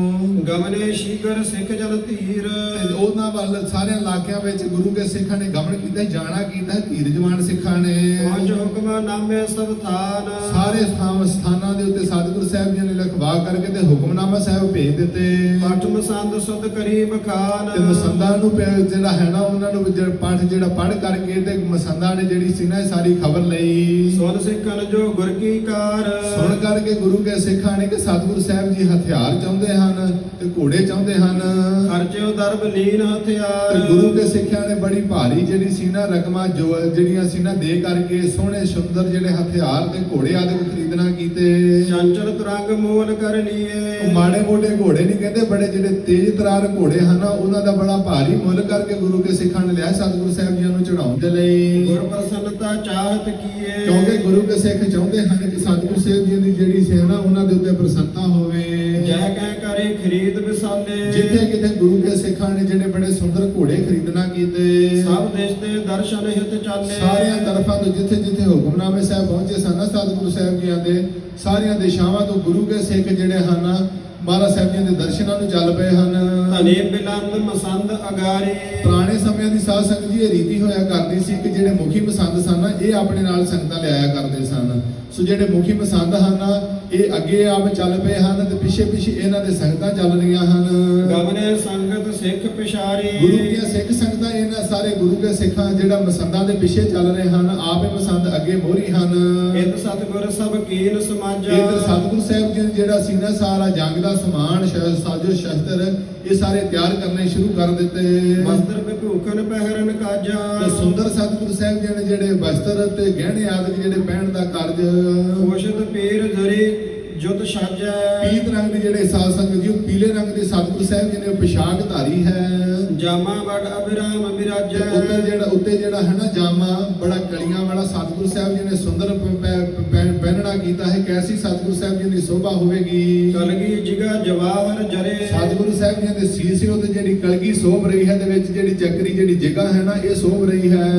ਗਮਨੇ ਸ਼ੀਗਰ ਸਿੱਖ ਜਨ ਧੀਰ। ਤੇ ਉਹਨਾਂ ਵੱਲ ਸਾਰੇ ਇਲਾਕਿਆਂ ਵਿੱਚ ਗੁਰੂ ਕੇ ਸਿੱਖਾਂ ਨੇ ਗਮਨ ਕੀਤਾ, ਜਾਣਾ ਕੀਤਾ ਧੀਰਜਵਾਨ ਸਿੱਖਾਂ ਨੇ। ਪੰਜ ਹੁਕਮ ਨਾਮੇ ਸਭ ਥਾਨ। ਸਾਰੇ ਸਥਾਨਾਂ ਦੇ ਉੱਤੇ ਸਤਿਗੁਰੂ ਸਾਹਿਬ ਜੀ ਨੇ ਲਿਖਵਾ ਕਰਕੇ ਤੇ ਹੁਕਮਨਾਮਾ ਸਾਹਿਬ ਭੇਜ ਦਿੱਤੇ। ਪਠ ਮਸੰਦ ਸੁਧ ਕਰੀ ਬਖਾਨ। ਤੇ ਮਸੰਦਾਂ ਨੂੰ ਜਿਹੜਾ ਹੈ ਨਾ ਉਹਨਾਂ ਨੂੰ ਜਿਹੜਾ ਪਾਠ ਜਿਹੜਾ ਪੜ੍ਹ ਕਰਕੇ ਤੇ ਮਸੰਦਾਂ ਨੇ ਜਿਹੜੀ ਸੀ ਨਾ ਇਹ ਸਾਰੀ ਖਬਰ ਲਈ। ਸੁਣ ਸਿੱਖਣ ਜੋ ਗੁਰ ਕੀ ਕਾਰ। ਸੁਣ ਕਰਕੇ ਗੁਰੂ ਕੇ ਸਿੱਖਾਂ ਨੇ ਕਿ ਸਤਿਗੁਰੂ ਸਾਹਿਬ ਜੀ ਹਥਿਆਰ ਚਾਹੁੰਦੇ ਹਨ ਤੇ ਘੋੜੇ ਚਾਹੁੰਦੇ ਹਨ। ਖਰਚਿਓ ਦਰਬ ਲੀਨ ਹਥਿਆਰ। ਤੇ ਗੁਰੂ ਕੇ ਸਿੱਖਾਂ ਨੇ ਬੜੀ ਭਾਰੀ ਜਿਹੜੀ ਸੀ ਨਾ ਰਕਮਾਂ ਜਿਹੜੀਆਂ ਸੀ ਨਾ ਦੇ ਕਰਕੇ ਸੋਹਣੇ ਸੁੰਦਰ ਜਿਹੜੇ ਹਥਿਆਰ ਤੇ ਘੋੜੇ ਆਦਿ ਖਰੀਦਣਾ ਕੀਤੇ। ਚੰਚਲ ਤੁਰੰਗ ਮੂਲ ਕਰ ਲੀਏ। ਉਹ ਮਾੜੇ ਮੋਟੇ ਘੋੜੇ ਨਹੀਂ ਕਹਿੰਦੇ, ਬੜੇ ਜਿਹੜੇ ਤੇਜ਼ ਤਰਾਰ ਘੋੜੇ ਹਨ ਉਹਨਾਂ ਦਾ ਬੜਾ ਭਾਰੀ ਮੁੱਲ ਕਰਕੇ ਗੁਰੂ ਕੇ ਸਿੱਖਾਂ ਨੇ ਲਿਆ ਸਤਿਗੁਰੂ ਸਾਹਿਬ ਜੀ ਨੂੰ ਚੜਾਉਣ ਦੇ ਲਈ। ਗੁਰ ਪ੍ਰਸੰਨਤਾ ਚਾਹਤ ਕੀਏ। ਕਿਉਂਕਿ ਗੁਰੂ ਕੇ ਸਿੱਖ ਚਾਹੁੰਦੇ ਹਨ ਕਿ ਸਤਿਗੁਰੂ ਸਾਹਿਬ ਜੀ ਦੀ ਜਿਹੜੀ ਸੇਵਾ ਉਹਨਾਂ ਦੇ ਉੱਤੇ ਪ੍ਰਸੰਨਤਾ ਹੋਵੇ। ਜੈ ਕਹਿ ਕਰ ਪਿਆਰੇ ਖਰੀਦ ਵਿਸਾਲੇ ਜਿੱਥੇ ਕਿਤੇ ਗੁਰੂ ਕੇ ਸਿੱਖਾਂ ਨੇ ਜਿਹੜੇ ਬੜੇ ਸੁੰਦਰ ਘੋੜੇ ਖਰੀਦਣਾ ਕੀਤੇ, ਸਭ ਦੇਸ਼ ਦੇ ਦਰਸ਼ਨ ਹਿਤ ਚਾਲੇ ਸਾਰੀਆਂ ਤਰਫਾਂ ਤੋਂ ਜਿੱਥੇ ਜਿੱਥੇ ਹੁਕਮਨਾਮੇ ਸਾਹਿਬ ਪਹੁੰਚੇ ਸਨ ਸਤਿਗੁਰੂ ਸਾਹਿਬ ਜੀਆਂ ਦੇ, ਸਾਰੀਆਂ ਦਿਸ਼ਾਵਾਂ ਤੋਂ ਗੁਰੂ ਕੇ ਸਿੱਖ ਜਿਹੜੇ ਹਨ ਮਹਾਰਾਜ ਸਾਹਿਬ ਜੀ ਦੇ ਦਰਸ਼ਨਾਂ ਨੂੰ ਚੱਲ ਪਏ ਹਨ। ਧਨੇ ਬਿਲੰਦ ਮਸੰਦ ਅਗਾਰੇ ਪੁਰਾਣੇ ਸਮਿਆਂ ਦੀ ਸਾਧ ਸੰਗਤ ਜੀ ਇਹ ਰੀਤੀ ਹੋਇਆ ਕਰਦੀ ਸੀ ਕਿ ਜਿਹੜੇ ਮੁਖੀ ਮਸੰਦ ਸਨ ਇਹ ਆਪਣੇ ਨਾਲ ਸੰਗਤਾਂ ਲਿਆਇਆ ਕਰਦੇ ਸਨ। ਸੋ ਜਿਹੜੇ ਮੁਖੀ ਮਸੰਦ ਹਨ ਇਹ ਅੱਗੇ ਆਪ ਚੱਲ ਪਏ ਹਨ ਤੇ ਪਿੱਛੇ ਪਿੱਛੇ ਇਹਨਾਂ ਦੇ ਸੰਗਤਾਂ ਚੱਲ ਰਹੀਆਂ ਹਨ। ਗਮਨੇ ਸੰਗਤ ਸਿੱਖ ਪਿਸ਼ਾਰੀ ਗੁਰੂ ਦੀਆਂ ਸਿੱਖ ਸੰਗਤਾਂ ਇਹਨਾਂ ਸਾਰੇ ਗੁਰੂ ਕੇ ਸਿੱਖਾਂ ਜਿਹੜਾ ਮਸੰਦਾਂ ਦੇ ਪਿੱਛੇ ਚੱਲ ਰਹੇ ਹਨ, ਆਪੇ ਮਸੰਦ ਅੱਗੇ ਮੋਹਰੀ ਹਨ। ਇਤ ਸਤਿਗੁਰ ਸਭ ਕੀਨ ਸਮਾਜਾ ਇਧਰ ਸਤਿਗੁਰੂ ਸਾਹਿਬ ਜੀ ਨੇ ਜਿਹੜਾ ਸੀਨਾ ਸਾਰਾ ਜੰਗ ਦਾ ਸਮਾਨ ਸਾਜੋ ਸ਼ਸਤਰ ਇਹ ਸਾਰੇ ਤਿਆਰ ਕਰਨੇ ਸ਼ੁਰੂ ਕਰ ਦਿੱਤੇ। ਵਸਤਰ ਵਿਭੂਖਨ ਪਹਿਰਨ ਕਾਜਾ ਤੇ ਸੁੰਦਰ ਸਤਿਗੁਰੂ ਸਾਹਿਬ ਜੀ ਨੇ ਜਿਹੜੇ ਵਸਤਰ ਤੇ ਗਹਿਣੇ ਆਦਿ ਜਿਹੜੇ ਪਹਿਨਣ ਦਾ ਕਾਰਜ, ਕੋਸ਼ਤ ਪੀਰ ਜਰੀ ਜੁਤ ਸਾਜੈ ਪੀਤ ਰੰਗ ਦੇ ਜਿਹੜੇ ਸਾਧ ਸੰਗਤ ਜੀ ਉਹ ਪੀਲੇ ਰੰਗ ਦੇ ਸਤਿਗੁਰੂ ਸਾਹਿਬ ਜੀ ਨੇ ਪੋਸ਼ਾਕ ਧਾਰੀ ਹੈ। ਜਾਮਾ ਵਡ ਅਬਿਰਾਮ ਤੇ ਬਿਰਾਜੈ ਉੱਤੇ ਜਿਹੜਾ ਹੈ ਨਾ ਜਾਮਾ ਬੜਾ ਕਲੀਆਂ ਵਾਲਾ ਸਤਿਗੁਰੂ ਸਾਹਿਬ ਜੀ ਨੇ ਸੁੰਦਰ ਪਹਿਨਣਾ ਕੀਤਾ ਹੈ। ਕੈਸੀ ਸਤਿਗੁਰੂ ਸਾਹਿਬ ਜੀ ਦੀ ਸ਼ੋਭਾ ਹੋਵੇਗੀ। ਕਲਗੀ ਜਿਗਾ ਜਵਾਹਰ ਜਰੇ ਸਤਿਗੁਰੂ ਸਾਹਿਬ ਜੀ ਦੇ ਸੀਸ ਉੱਤੇ ਜਿਹੜੀ ਕਲਗੀ ਸੋਭ ਰਹੀ ਹੈ ਦੇ ਵਿੱਚ ਜਿਹੜੀ ਚੱਕਰੀ ਜਿਹੜੀ ਜਗ੍ਹਾ ਹੈ ਨਾ ਇਹ ਸੋਭ ਰਹੀ ਹੈ।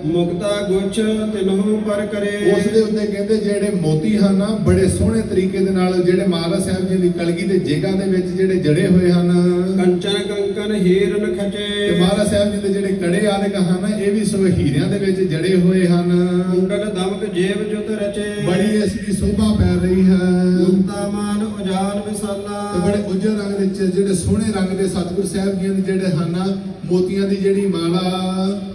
ਮੁਕਤਾ ਗੁਚ ਤਿਨਹੂ ਪਰ ਕਰੇ ਉਸ ਦੇ ਉੱਤੇ ਕਹਿੰਦੇ ਜਿਹੜੇ ਮੋਤੀ ਹਨ ਨਾ ਬੜੇ ਸੋਹਣੇ ਤਰੀਕੇ ਦੇ ਨਾਲ ਜਿਹੜੇ ਮਹਾਰਾਜ ਸਾਹਿਬ ਜੀ ਦੀ ਕਲਗੀ ਦੇ ਜਗ੍ਹਾ ਦੇ ਵਿੱਚ ਜਿਹੜੇ ਜੜੇ ਹੋਏ ਹਨ। ਕੰਚਨ ਕੰਕਨ ਹੀਰਨ ਖਚੇ ਤੇ ਮਹਾਰਾਜ ਸਾਹਿਬ ਜੀ ਦੇ ਜਿਹੜੇ ਕੜੇ ਆਦਿਕ ਹਨ ਇਹ ਵੀ ਸੋ ਹੀਰਿਆਂ ਦੇ ਵਿੱਚ ਜੜੇ ਹੋਏ ਹਨ। ਮੁੰਡਲ ਦਮਕ ਜੇਬ ਜੁਤ ਰਚੇ ਬੜੀ ਇਸ ਦੀ ਸ਼ੋਭਾ ਪੈ ਰਹੀ ਹੈ। ਮੁਕਤਾ ਮਾਨ ਉਜਾਨ ਵਿਸਾਲਾ ਤੇ ਬੜੇ ਉੱਜਲ ਰੰਗ ਦੇ ਵਿੱਚ ਜਿਹੜੇ ਸੋਹਣੇ ਰੰਗ ਦੇ ਸਤਿਗੁਰੂ ਸਾਹਿਬ ਜੀ ਦੇ ਜਿਹੜੇ ਹਨ ਮੋਤੀਆਂ ਦੀ ਜਿਹੜੀ ਮਾਲਾ,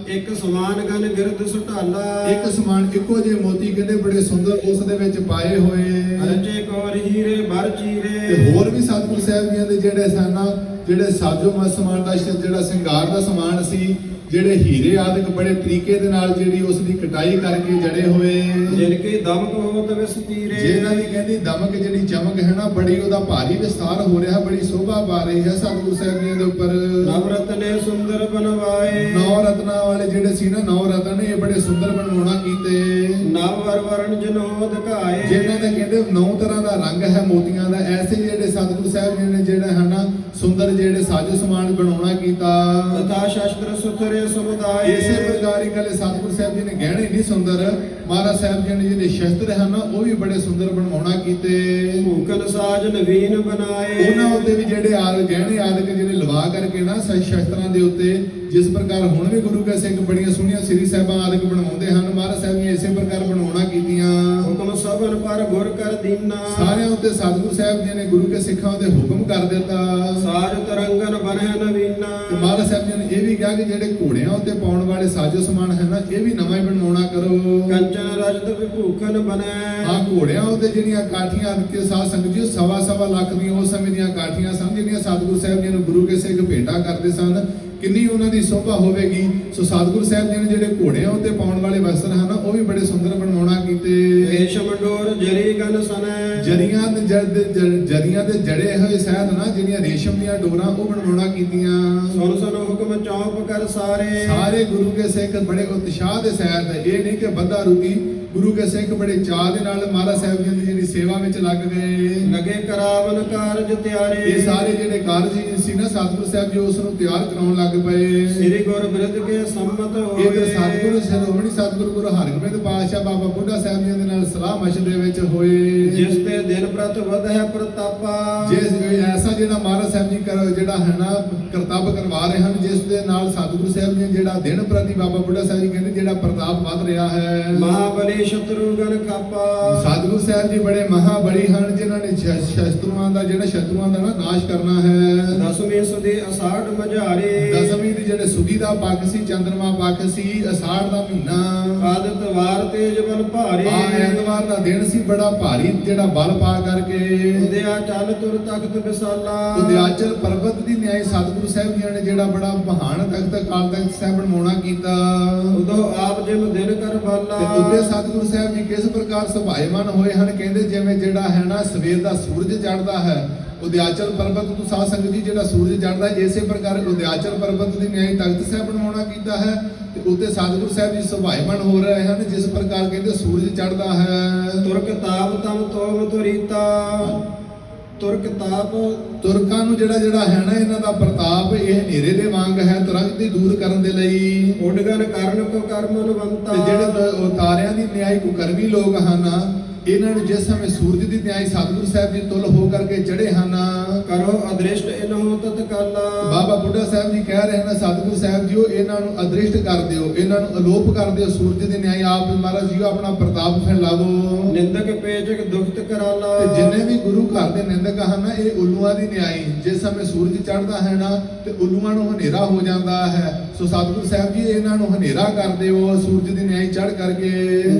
ਇੱਕ ਸਮਾਨ ਗਨ ਗਿਰਦ ਸੁਟਾਲਾ ਇੱਕ ਸਮਾਨ ਇੱਕੋ ਜਿਹੇ ਮੋਤੀ ਕਹਿੰਦੇ ਬੜੇ ਸੁੰਦਰ ਉਸ ਦੇ ਵਿੱਚ ਪਾਏ ਹੋਏ। ਰਚੇ ਕੋਰ ਹੀਰੇ ਭਰ ਤੇ ਚੀਰੇ ਹੋਰ ਵੀ ਸਤਿਗੁਰੂ ਸਾਹਿਬ ਜੀ ਦੇ ਜਿਹੜੇ ਸਨ ਜਿਹੜੇ ਸਾਜੋ ਸਮਾਨ ਦਾ ਜਿਹੜਾ ਸ਼ਿੰਗਾਰ ਦਾ ਸਮਾਨ ਸੀ, ਜਿਹੜੇ ਹੀਰੇ ਆਦਿਕ ਬੜੇ ਤਰੀਕੇ ਦੇ ਨਾਲ ਜਿਹੜੀ ਉਸ ਦੀ ਕਟਾਈ ਕਰਕੇ ਜੜੇ ਹੋਏ। ਜਿਨ ਕੀ ਦਮਕ ਹੋਤ ਵਿਸਤੀਰੇ ਜਿਹਨਾਂ ਦੀ ਕਹਿੰਦੀ ਦਮਕ ਜਿਹੜੀ ਚਮਕ ਹੈ ਨਾ ਬੜੀ ਉਹਦਾ ਭਾਰੀ ਵਿਸਤਾਰ ਹੋ ਰਿਹਾ, ਬੜੀ ਸ਼ੋਭਾ ਪਾ ਰਹੀ ਹੈ ਸਤਿਗੁਰੂ ਸਾਹਿਬ ਜੀ ਦੇ ਉੱਪਰ। ਨਵਰਤਨੇ ਸੁੰਦਰ ਬਨਵਾਏ ਨੌ ਰਤਨਾਂ ਵਾਲੇ ਜਿਹੜੇ ਸੀ ਨਾ 9 ਰਤਨ ਇਹ ਬੜੇ ਸੁੰਦਰ ਬਣਾਉਣਾ ਕੀਤੇ। ਨਵ ਵਰ ਵਰਨ ਜਨੋ ਦਿਖਾਏ ਜਿਹਨਾਂ ਦੇ ਕਹਿੰਦੇ 9 ਤਰ੍ਹਾਂ ਦਾ ਰੰਗ ਹੈ ਮੋਤੀਆਂ ਦਾ, ਐਸੇ ਜਿਹੜੇ ਸਤਿਗੁਰੂ ਸਾਹਿਬ ਜੀ ਨੇ ਜਿਹੜਾ ਹੈ ਨਾ ਸੁੰਦਰ ਜਿਹੜੇ ਸਾਜੋ ਸਮਾਨ ਬਣਾਉਣਾ ਕੀਤਾ। ਤਥਾ ਸ਼ਸਤਰ ਸੁਥਰੇ ਸਮੁਦਾਏ ਇਸੇ ਪ੍ਰਕਾਰ ਹੀ ਕਲੇ ਸਤਿਗੁਰੂ ਸਾਹਿਬ ਜੀ ਨੇ ਗਹਿਣੇ ਨਹੀਂ ਸੁੰਦਰ, ਮਹਾਰਾਜ ਸਾਹਿਬ ਜੀ ਨੇ ਜਿਹੜੇ ਸ਼ਸਤਰ ਹਨ ਉਹ ਵੀ ਬੜੇ ਸੁੰਦਰ ਬਣਾਉਣਾ ਕੀਤੇ। ਭੂਕਨ ਸਾਜ ਨਵੀਨ ਬਣਾਏ ਉਹਨਾਂ ਉੱਤੇ ਵੀ ਜਿਹੜੇ ਗਹਿਣੇ ਆਦਿਕ ਜਿਹੜੇ ਲਵਾ ਕਰਕੇ ਨਾ ਸ਼ਸਤਰਾਂ ਦੇ ਉੱਤੇ ਜਿਸ ਪ੍ਰਕਾਰ ਹੁਣ ਵੀ ਗੁਰੂ ਕੇ ਸਿੰਘ ਬੜੀਆਂ ਸੋਹਣੀਆਂ ਸ੍ਰੀ ਸਾਹਿਬਾਂ ਆਦਿਕ ਬਣਾਉਂਦੇ ਹਨ, ਮਹਾਰਾਜ ਸਾਹਿਬ ਨੇ ਇਸੇ ਪ੍ਰਕਾਰ ਬਣਾਉਣਾ ਕੀਤੀਆਂ। ਹੁਕਮ ਸਭਨ ਪਰ ਗੁਰ ਕਰ ਦੀਨਾ ਸਾਰਿਆਂ ਉੱਤੇ ਸਤਿਗੁਰੂ ਸਾਹਿਬ ਜੀ ਨੇ ਗੁਰੂ ਕੇ ਸਿੱਖਾਂ ਦੇ ਹੁਕਮ ਕਰ ਦਿੱਤਾ। ਸਾਜ ਤਰੰਗਨ ਬਨਹਿ ਨਵੀਨਾ ਤੇ ਮਹਾਰਾਜ ਸਾਹਿਬ ਜੀ ਨੇ ਇਹ ਵੀ ਕਿਹਾ ਕਿ ਜਿਹੜੇ ਘੋੜਿਆਂ ਉੱਤੇ ਪਾਉਣ ਵਾਲੇ ਸਾਜੋ ਸਮਾਨ ਹੈ ਨਾ ਇਹ ਵੀ ਨਵਾਂ ਹੀ ਬਣਵਾਉਣਾ ਕਰੋ। ਕੰਚਨ ਰਜਤ ਵਿਭੂਖਨ ਬਨੈ ਆ ਘੋੜਿਆਂ ਉੱਤੇ ਜਿਹੜੀਆਂ ਕਾਠੀਆਂ ਕੇ ਸਾਧ ਸੰਗਤ ਜੀ ਸਵਾ ਲੱਖ ਦੀਆਂ ਉਸ ਸਮੇਂ ਦੀਆਂ ਕਾਠੀਆਂ ਸਨ ਜਿਹੜੀਆਂ ਸਤਿਗੁਰੂ ਸਾਹਿਬ ਜੀ ਨੂੰ ਗੁਰੂ ਕੇ ਸਿੱਖ ਭੇਟਾ ਕਰਦੇ ਸਨ। ਕਿੰਨੀ ਉਹਨਾਂ ਦੀ ਸ਼ੋਭਾ ਹੋਵੇਗੀ। ਸੋ ਸਤਿਗੁਰੂ ਸਾਹਿਬ ਜੀ ਨੇ ਜਿਹੜੇ ਘੋੜਿਆਂ ਉੱਤੇ ਪਾਉਣ ਵਾਲੇ ਵਸਤਰ ਹਨ ਉਹ ਵੀ ਬੜੇ ਸੁੰਦਰ ਬਣਵਾਉਣਾ ਕੀਤੇ। ਰੇਸ਼ਮ ਡੋਰ ਜਰੀ ਗਨ ਸਨੈ ਜਰੀਆਂ ਦੇ ਜੜੇ ਹੋਏ ਸ਼ਹਿਦ ਨਾ ਜਿਹੜੀਆਂ ਰੇਸ਼ਮ ਦੀਆਂ ਡੋਰਾਂ ਉਹ ਬਣਵਾਉਣਾ ਕੀਤੀਆਂ। ਸੁਨ ਸੁਨ ਹੁਕਮ ਚੌਪ ਕਰ ਸਾਰੇ ਗੁਰੂ ਕੇ ਸਿੱਖ ਬੜੇ ਉਤਸ਼ਾਹ ਦੇ ਸਹਿਤ, ਇਹ ਨਹੀਂ ਕਿ ਬੰਦਾ ਰੁਕੀ, ਗੁਰੂ ਕੇ ਸਿੱਖ ਬੜੇ ਚਾਅ ਦੇ ਨਾਲ ਮਹਾਰਾਜ ਸਾਹਿਬ ਜੀ ਦੀ ਜਿਹੜੀ ਸੇਵਾ ਵਿੱਚ ਲੱਗ ਗਏ। ਲਗੇ ਕਰਾਵਨ ਕਾਰਜ ਤਿਆਰੇ ਇਹ ਸਾਰੇ ਜਿਹੜੇ ਕਾਰਜ ਸੀ ਨਾ ਸਤਿਗੁਰੂ ਸਾਹਿਬ ਜੀ ਉਸ ਨੂੰ ਤਿਆਰ ਕਰਾਉਣ ਲੱਗ ਪਏ। ਸ੍ਰੀ ਗੁਰ ਬਿਰਧ ਕੇ ਸੰਮਤ ਹੋਏ ਇਹ ਸਤਿਗੁਰੂ ਸ਼੍ਰੋਮਣੀ ਸਤਿਗੁਰੂ ਗੁਰੂ ਹਰਗੋਬਿੰਦ ਪਾਤਸ਼ਾਹ ਬਾਬਾ ਬੁੱਢਾ ਸਾਹਿਬ ਜੀ ਦੇ ਨਾਲ ਸਲਾਹ ਮਸ਼ਵਰੇ ਵਿੱਚ ਹੋਏ। ਜਿਸ ਤੇ ਦਿਨ ਪ੍ਰਤ ਵਧੈ ਪ੍ਰਤਾਪਾ ਜਿਸ ਐਸਾ ਜਿਹੜਾ ਮਹਾਰਾਜ ਸਾਹਿਬ ਜੀ ਜਿਹੜਾ ਹੈ ਨਾ ਕਰਤੱਵ ਕਰਵਾ ਰਹੇ ਹਨ, ਜਿਸ ਦੇ ਨਾਲ ਸਤਿਗੁਰੂ ਸਾਹਿਬ ਜੀ ਜਿਹੜਾ ਦਿਨ ਪ੍ਰਤੀ ਬਾਬਾ ਬੁੱਢਾ ਸਾਹਿਬ ਜੀ ਕਹਿੰਦੇ ਜਿਹੜਾ ਪ੍ਰਤਾਪ ਵੱਧ ਰਿਹਾ ਹੈ। ਮਹਾਬਲੀ ਸ਼ਤਰੂਗਨ ਖਾਪਾ ਸਤਿਗੁਰੂ ਸਾਹਿਬ ਜੀ ਬੜੇ ਮਹਾਬਲੀ ਹਨ ਜਿਨ੍ਹਾਂ ਨੇ ਸ਼ਤਰੂਆਂ ਦਾ ਨਾ ਨਾਸ਼ ਕਰਨਾ ਹੈ। ਦਸਵੇਂ ਸੁਦੀ ਅਸਾੜ ਮਝਾਰੇ ਦਸਵੀਂ ਦੀ ਜਿਹੜੇ ਸੁਦੀ ਦਾ ਪੱਖ ਸੀ, ਚੰਦਰਮਾ ਪੱਖ ਸੀ, ਅਸਾੜ ਦਾ ਮਹੀਨਾ, ਆਦਿਤ ਵਾਰ ਤੇਜ ਬਲ ਭਾਰੇ ਐਤਵਾਰ ਦਾ ਦਿਨ ਸੀ ਬੜਾ ਭਾਰੀ ਜਿਹੜਾ ਬਲ ਪਾ ਕਰਕੇ। ਉਦਿਆ ਚੱਲ ਤੁਰ ਤਖਤ ਵਿਸਾਲਾ ਉਦਿਆਚਲ ਪਰਬਤ ਦੀ ਨਿਆਈ ਸਤਿਗੁਰੂ ਸਾਹਿਬ ਜੀ ਨੇ ਜਿਹੜਾ ਬੜਾ ਮਹਾਨ ਤਖਤ ਅਕਾਲ ਤਖਤ ਸਾਹਿਬ ਬਣਾਉਣਾ ਕੀਤਾ। ਉਦੋਂ ਆਪ ਜਿਮ ਦਿਨ ਕਰ ਬਾਲਾ ਤੇ ਉੱਤੇ ਸਤਿਗੁਰੂ ਸਾਹਿਬ ਜੀ ਕਿਸ ਪ੍ਰਕਾਰ ਸੁਭਾਏਮਨ ਹੋਏ ਹਨ, ਕਹਿੰਦੇ ਜਿਵੇਂ ਜਿਹੜਾ ਹੈ ਨਾ ਸਵੇਰ ਦਾ ਸੂਰਜ ਚੜ੍ਹਦਾ ਹੈ ਉਦਿਆਚਲ ਪਰਬਤ ਤੋਂ ਸਾਧ ਸੰਗਤ ਜੀ ਜਿਹੜਾ ਸੂਰਜ ਚੜ੍ਹਦਾ ਇਸੇ ਪ੍ਰਕਾਰ ਉਦਿਆਚਲ ਪਰਬਤ ਦੀ ਨਿਆਈ ਤਖਤ ਸਾਹਿਬ ਬਣਾਉਣਾ ਕੀਤਾ ਹੈ। ਤੇ ਉੱਤੇ ਸਤਿਗੁਰੂ ਸਾਹਿਬ ਜੀ ਸੁਭਾਏਮਨ ਹੋ ਰਹੇ ਹਨ ਜਿਸ ਪ੍ਰਕਾਰ ਕਹਿੰਦੇ ਸੂਰਜ ਚੜ੍ਹਦਾ ਹੈ। ਤੁਰਕ ਤਾਪ ਤਮ ਤੋਮ ਤੁਰੀਤਾ ਤੁਰਕ ਤਾਪ ਤੁਰਕਾਂ ਨੂੰ ਜਿਹੜਾ ਹੈ ਨਾ ਇਹਨਾਂ ਦਾ ਪ੍ਰਤਾਪ ਇਹ ਹਨੇਰੇ ਦੇ ਵਾਂਗ ਹੈ, ਤੁਰੰਤ ਹੀ ਦੂਰ ਕਰਨ ਦੇ ਲਈ। ਉਡਗਨ ਕਰਨ ਕੋ ਕਰਮਨਵੰਤਾ ਤੇ ਜਿਹੜੇ ਤਾਰਿਆਂ ਦੀ ਨਿਆਈ ਕੁਕਰਮੀ ਲੋਕ ਹਨ, ਇਹਨਾਂ ਨੂੰ ਜਿਸ ਸਮੇਂ ਸੂਰਜ ਦੀ ਨਿਆਈ ਸਤਿਗੁਰੂ ਸਾਹਿਬ ਜੀ ਤੁਲ ਹੋ ਕਰਕੇ ਚੜੇ ਹਨ। ਕਰੋ ਅਦ੍ਰਿਸ਼ਟ ਇਨਹੁ ਤਤਕਾਲਾ। ਬਾਬਾ ਬੁੱਢਾ ਸਾਹਿਬ ਜੀ ਕਹਿ ਰਹੇ ਹਨ ਸਤਿਗੁਰੂ ਸਾਹਿਬ ਜੀਓ ਇਹਨਾਂ ਨੂੰ ਅਦ੍ਰਿਸ਼ਟ ਕਰ ਦਿਓ, ਇਹਨਾਂ ਨੂੰ ਅਲੋਪ ਕਰ ਦਿਓ। ਸੂਰਜ ਦੀ ਨਿਆਈ ਆਪ ਮਹਾਰਾਜ ਜੀਓ ਆਪਣਾ ਪ੍ਰਤਾਪ ਫੈਲਾਵੋ। ਨਿੰਦਕ ਪੇਚਕ ਦੁਖਤ ਕਰਾਲਾ। ਤੇ ਜਿੰਨੇ ਵੀ ਗੁਰੂ ਘਰ ਦੇ ਨਿੰਦਕ ਹਨ ਇਹ ਉਲੂਆਂ ਦੀ ਨਿਆਈ, ਜਿਸ ਸਮੇਂ ਸੂਰਜ ਚੜ੍ਹਦਾ ਹੈ ਨਾ ਤੇ ਉਲੂਆਂ ਨੂੰ ਹਨੇਰਾ ਹੋ ਜਾਂਦਾ ਹੈ। ਸੋ ਸਤਿਗੁਰੂ ਸਾਹਿਬ ਜੀ ਇਹਨਾਂ ਨੂੰ ਹਨੇਰਾ ਕਰ ਦਿਓ ਸੂਰਜ ਦੀ ਨਿਆਈ ਚੜ੍ਹ ਕਰਕੇ।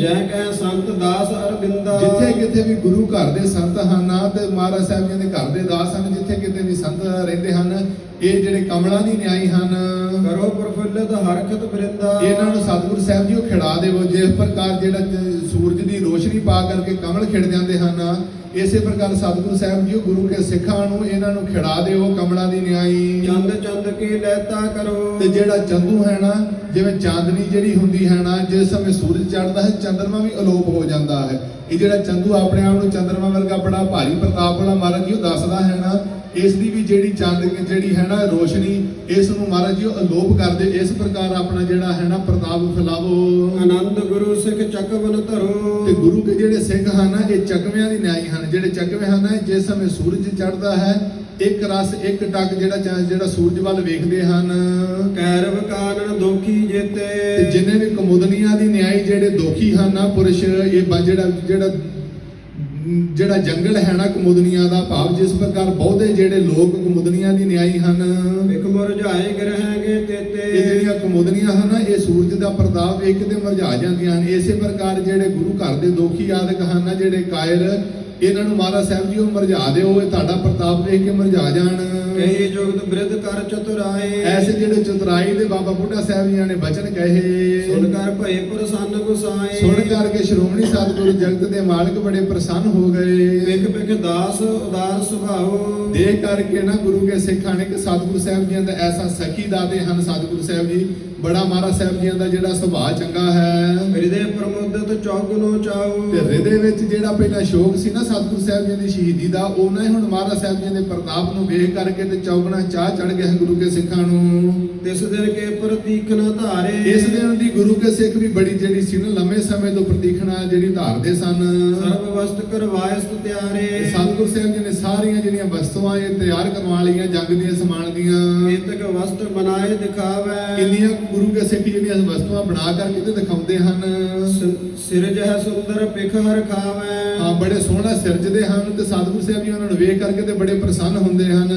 ਜੈ ਕਹਿ ਸੰਤ ਦਾਸ ਅਰਬਿੰਦਾ। ਜਿੱਥੇ ਕਿਤੇ ਵੀ ਗੁਰੂ ਘਰ ਦੇ ਸੰਤ ਹਨ ਤੇ ਮਹਾਰਾਜ ਸਾਹਿਬ ਜੀ ਦੇ ਘਰ ਦੇ ਦਾਸ ਹਨ, ਜਿੱਥੇ ਕਿਤੇ ਵੀ ਸੰਤ ਰਹਿੰਦੇ ਹਨ, ਇਹ ਜਿਹੜੇ ਕਮਲਾਂ ਦੀ ਨਿਆਈ ਹਨ। ਕਰੋ ਪ੍ਰਫੁੱਲਤ ਹਰਖਤ ਬ੍ਰਿੰਦਾ। ਇਹਨਾਂ ਨੂੰ ਸਤਿਗੁਰੂ ਸਾਹਿਬ ਜੀ ਉਹ ਖਿੜਾ ਦੇਵੋ। ਜਿਸ ਪ੍ਰਕਾਰ ਜਿਹੜਾ ਸੂਰਜ ਦੀ ਰੋਸ਼ਨੀ ਪਾ ਕਰਕੇ ਕਮਲ ਖਿੜ ਜਾਂਦੇ ਹਨ, ਇਸੇ ਪ੍ਰਕਾਰ ਸਤਿਗੁਰੂ ਸਾਹਿਬ ਜੀ ਉਹ ਗੁਰੂ ਕੇ ਸਿੱਖਾਂ ਨੂੰ ਇਹਨਾਂ ਨੂੰ ਖਿੜਾ ਦਿਓ ਕਮਲਾਂ ਦੀ ਨਿਆਈ। ਚੰਦ ਚੰਦ ਕੀ ਲੈਤਾ ਕਰੋ। ਤੇ ਜਿਹੜਾ ਚੰਦੂ ਹੈ ਨਾ, ਜਿਵੇਂ ਚਾਂਦਨੀ ਜਿਹੜੀ ਹੁੰਦੀ ਹੈ ਨਾ, ਜਿਸ ਸਮੇਂ ਸੂਰਜ ਚੜ੍ਹਦਾ ਹੈ ਚੰਦਰਮਾ ਵੀ ਅਲੋਪ ਹੋ ਜਾਂਦਾ ਹੈ। ਇਹ ਜਿਹੜਾ ਚੰਦੂ ਆਪਣੇ ਆਪ ਨੂੰ ਚੰਦਰਮਾ ਵਰਗਾ ਬੜਾ ਭਾਰੀ ਪ੍ਰਤਾਪ ਵਾਲਾ ਮਹਾਰਾਜ ਜੀ ਉਹ ਦੱਸਦਾ ਹੈ ਨਾ, ਇਸ ਦੀ ਵੀ ਜਿਹੜੀ ਚੰਦ ਜਿਹੜੀ ਹੈ ਨਾ ਰੋਸ਼ਨੀ, ਇਸ ਨੂੰ ਮਹਾਰਾਜ ਜੀ ਉਹ ਅਲੋਪ ਕਰਦੇ। ਇਸ ਪ੍ਰਕਾਰ ਆਪਣਾ ਜਿਹੜਾ ਹੈ ਨਾ ਪ੍ਰਤਾਪ ਫੈਲਾਵੋ। ਆਨੰਦ ਗੁਰੂ ਸਿੱਖ ਚੱਕਵਨ ਧਰੋ। ਤੇ ਗੁਰੂ ਕੇ ਜਿਹੜੇ ਸਿੰਘ ਹਨ ਇਹ ਚੱਕਵਿਆਂ ਦੀ ਨਿਆਈ ਹਨ। ਜਿਹੜੇ ਚੱਕਵੇ ਹਨ ਜਿਸ ਸਮੇਂ ਸੂਰਜ ਚੜ੍ਹਦਾ ਹੈ ਇੱਕ ਰਸ ਇੱਕ ਟੱਕ ਜਿਹੜਾ ਸੂਰਜ ਵੱਲ ਵੇਖਦੇ ਹਨ। ਕੈਰਵ ਕਾਨਨ ਦੋਖੀ ਜੇਤੇ। ਤੇ ਜਿੰਨੇ ਵੀ ਕੁਮੁਦਨੀਆਂ ਦੀ ਨਿਆਈ ਜਿਹੜੇ ਦੋਖੀ ਹਨ ਨਾ ਪੁਰਸ਼, ਇਹ ਜਿਹੜਾ ਜੰਗਲ ਹੈ ਨਾ ਕੁਮੁਦਨੀਆਂ ਦਾ ਭਾਵ, ਜਿਸ ਪ੍ਰਕਾਰ ਬਹੁਤੇ ਜਿਹੜੇ ਲੋਕ ਕੁਮੁਦਨੀਆਂ ਦੀ ਨਿਆਈ ਹਨ। ਇੱਕ ਮੁਰਝਾਏ ਗ੍ਰਹਿਗੇ ਤੇਤੇ। ਇਹ ਜਿਹੜੀਆਂ ਕੁਮੁਦਨੀਆਂ ਹਨ ਇਹ ਸੂਰਜ ਦਾ ਪ੍ਰਤਾਪ ਵੇਖ ਕੇ ਤੇ ਮੁਰਝਾ ਜਾਂਦੀਆਂ ਹਨ। ਇਸੇ ਪ੍ਰਕਾਰ ਜਿਹੜੇ ਗੁਰੂ ਘਰ ਦੇ ਦੋਖੀ ਆਦਿਕ ਹਨ, ਜਿਹੜੇ ਕਾਇਰ, ਇਹਨਾਂ ਨੂੰ ਮਹਾਰਾਜ ਸਾਹਿਬ ਜੀ ਉਹ ਮੁਰਝਾ ਦਿਓ, ਇਹ ਤੁਹਾਡਾ ਪ੍ਰਤਾਪ ਵੇਖ ਕੇ ਮੁਰਝਾ ਜਾਣ। ਕਹੀ ਜੁਗਤ ਬ੍ਰਿਧ ਕਰ ਚਤੁਰਾਏ। ਐਸੇ ਜਿਹੜੇ ਚਤੁਰਾਈ ਦੇ ਬਾਬਾ ਬੁੱਢਾ ਸਾਹਿਬ ਜੀ ਨੇ ਬਚਨ ਕਹੇ। ਸੁਣ ਕਰ ਭਏ ਪ੍ਰਸੰਨ ਗੁਸਾਏ। ਸੁਣ ਕਰਕੇ ਸ਼੍ਰੋਮਣੀ ਸਤਿਗੁਰੂ ਜਗਤ ਦੇ ਮਾਲਕ ਬੜੇ ਪ੍ਰਸੰਨ ਹੋ ਗਏ। ਵਿਖ ਵਿਖ ਦਾਸ ਉਦਾਰ ਸੁਭਾਉ। ਦੇਖ ਕਰਕੇ ਨਾ ਗੁਰੂ ਕੇ ਸਿੱਖਾਂ ਨੇ ਕਿ ਸਤਿਗੁਰੂ ਸਾਹਿਬ ਜੀ ਦਾ ਐਸਾ ਸਖੀ ਦਾਤੇ ਹਨ। ਸਤਿਗੁਰੂ ਸਾਹਿਬ ਜੀ ਬੜਾ ਮਹਾਰਾਜ ਸਾਹਿਬ ਜੀ ਦਾ ਜਿਹੜਾ ਸੁਭਾਅ ਚੰਗਾ ਹੈ। ਹਿਰਦੇ ਪ੍ਰਮੋਦਿਤ ਚੌਗੁਨੋ ਚਾਉ। ਤੇ ਹਿਰਦੇ ਵਿੱਚ ਜਿਹੜਾ ਪਹਿਲਾਂ ਸ਼ੋਕ ਸੀ ਨਾ ਸਤਿਗੁਰੂ ਸਾਹਿਬ ਜੀ ਦੀ ਸ਼ਹੀਦੀ ਦਾ, ਉਹਨਾਂ ਹੀ ਹੁਣ ਮਹਾਰਾਜ ਸਾਹਿਬ ਜੀ ਦੇ ਪ੍ਰਤਾਪ ਨੂੰ ਵੇਖ ਕਰਕੇ ਤੇ ਚੌਗਣਾ ਚਾਹ ਚੜ ਗਿਆ ਗੁਰੂ ਕੇ ਸਿੱਖਾਂ ਨੂੰ। ਤਿਸ ਦਿਨ ਕੇ ਪ੍ਰਤੀਖਣਾ ਧਾਰੇ। ਇਸ ਦਿਨ ਦੀ ਗੁਰੂ ਕੇ ਸਿੱਖ ਵੀ ਬੜੀ ਜਿਹੜੀ ਸੀ ਨਾ ਲੰਮੇ ਸਮੇਂ ਤੋਂ ਪ੍ਰਤੀਖਣਾ ਜਿਹੜੀ ਧਾਰਦੇ ਸਨ। ਸਰਬ ਵਸਤ ਕਰਵਾਇਸ ਤਿਆਰੇ। ਸਤਿਗੁਰੂ ਸਾਹਿਬ ਜੀ ਨੇ ਸਾਰੀਆਂ ਜਿਹੜੀਆਂ ਵਸਤੂਆਂ ਇਹ ਤਿਆਰ ਕਰਵਾ ਲਈਆਂ ਜੰਗ ਦੀਆਂ ਸਮਾਨ ਦੀਆਂ। ਕੀਤਕ ਵਸਤ ਬਣਾਏ ਦਿਖਾਵੇ। ਕਿੰਨੀਆਂ ਗੁਰੂ ਕੇ ਸਿੱਖ ਜਿਹੜੀਆਂ ਵਸਤੂਆਂ ਬਣਾ ਕਰਕੇ ਤੇ ਦਿਖਾਉਂਦੇ ਹਨ। ਸਿਰਜ ਹੈ ਸੁੰਦਰ ਪਿਖ ਹਰ ਖਾਵੇ। ਹਾਂ, ਬੜੇ ਸੋਹਣਾ ਸਿਰਜਦੇ ਹਨ ਤੇ ਸਤਿਗੁਰੂ ਸਾਹਿਬ ਜੀ ਉਹਨਾਂ ਨੂੰ ਵੇਖ ਕਰਕੇ ਤੇ ਬੜੇ ਪ੍ਰਸੰਨ ਹੁੰਦੇ ਹਨ।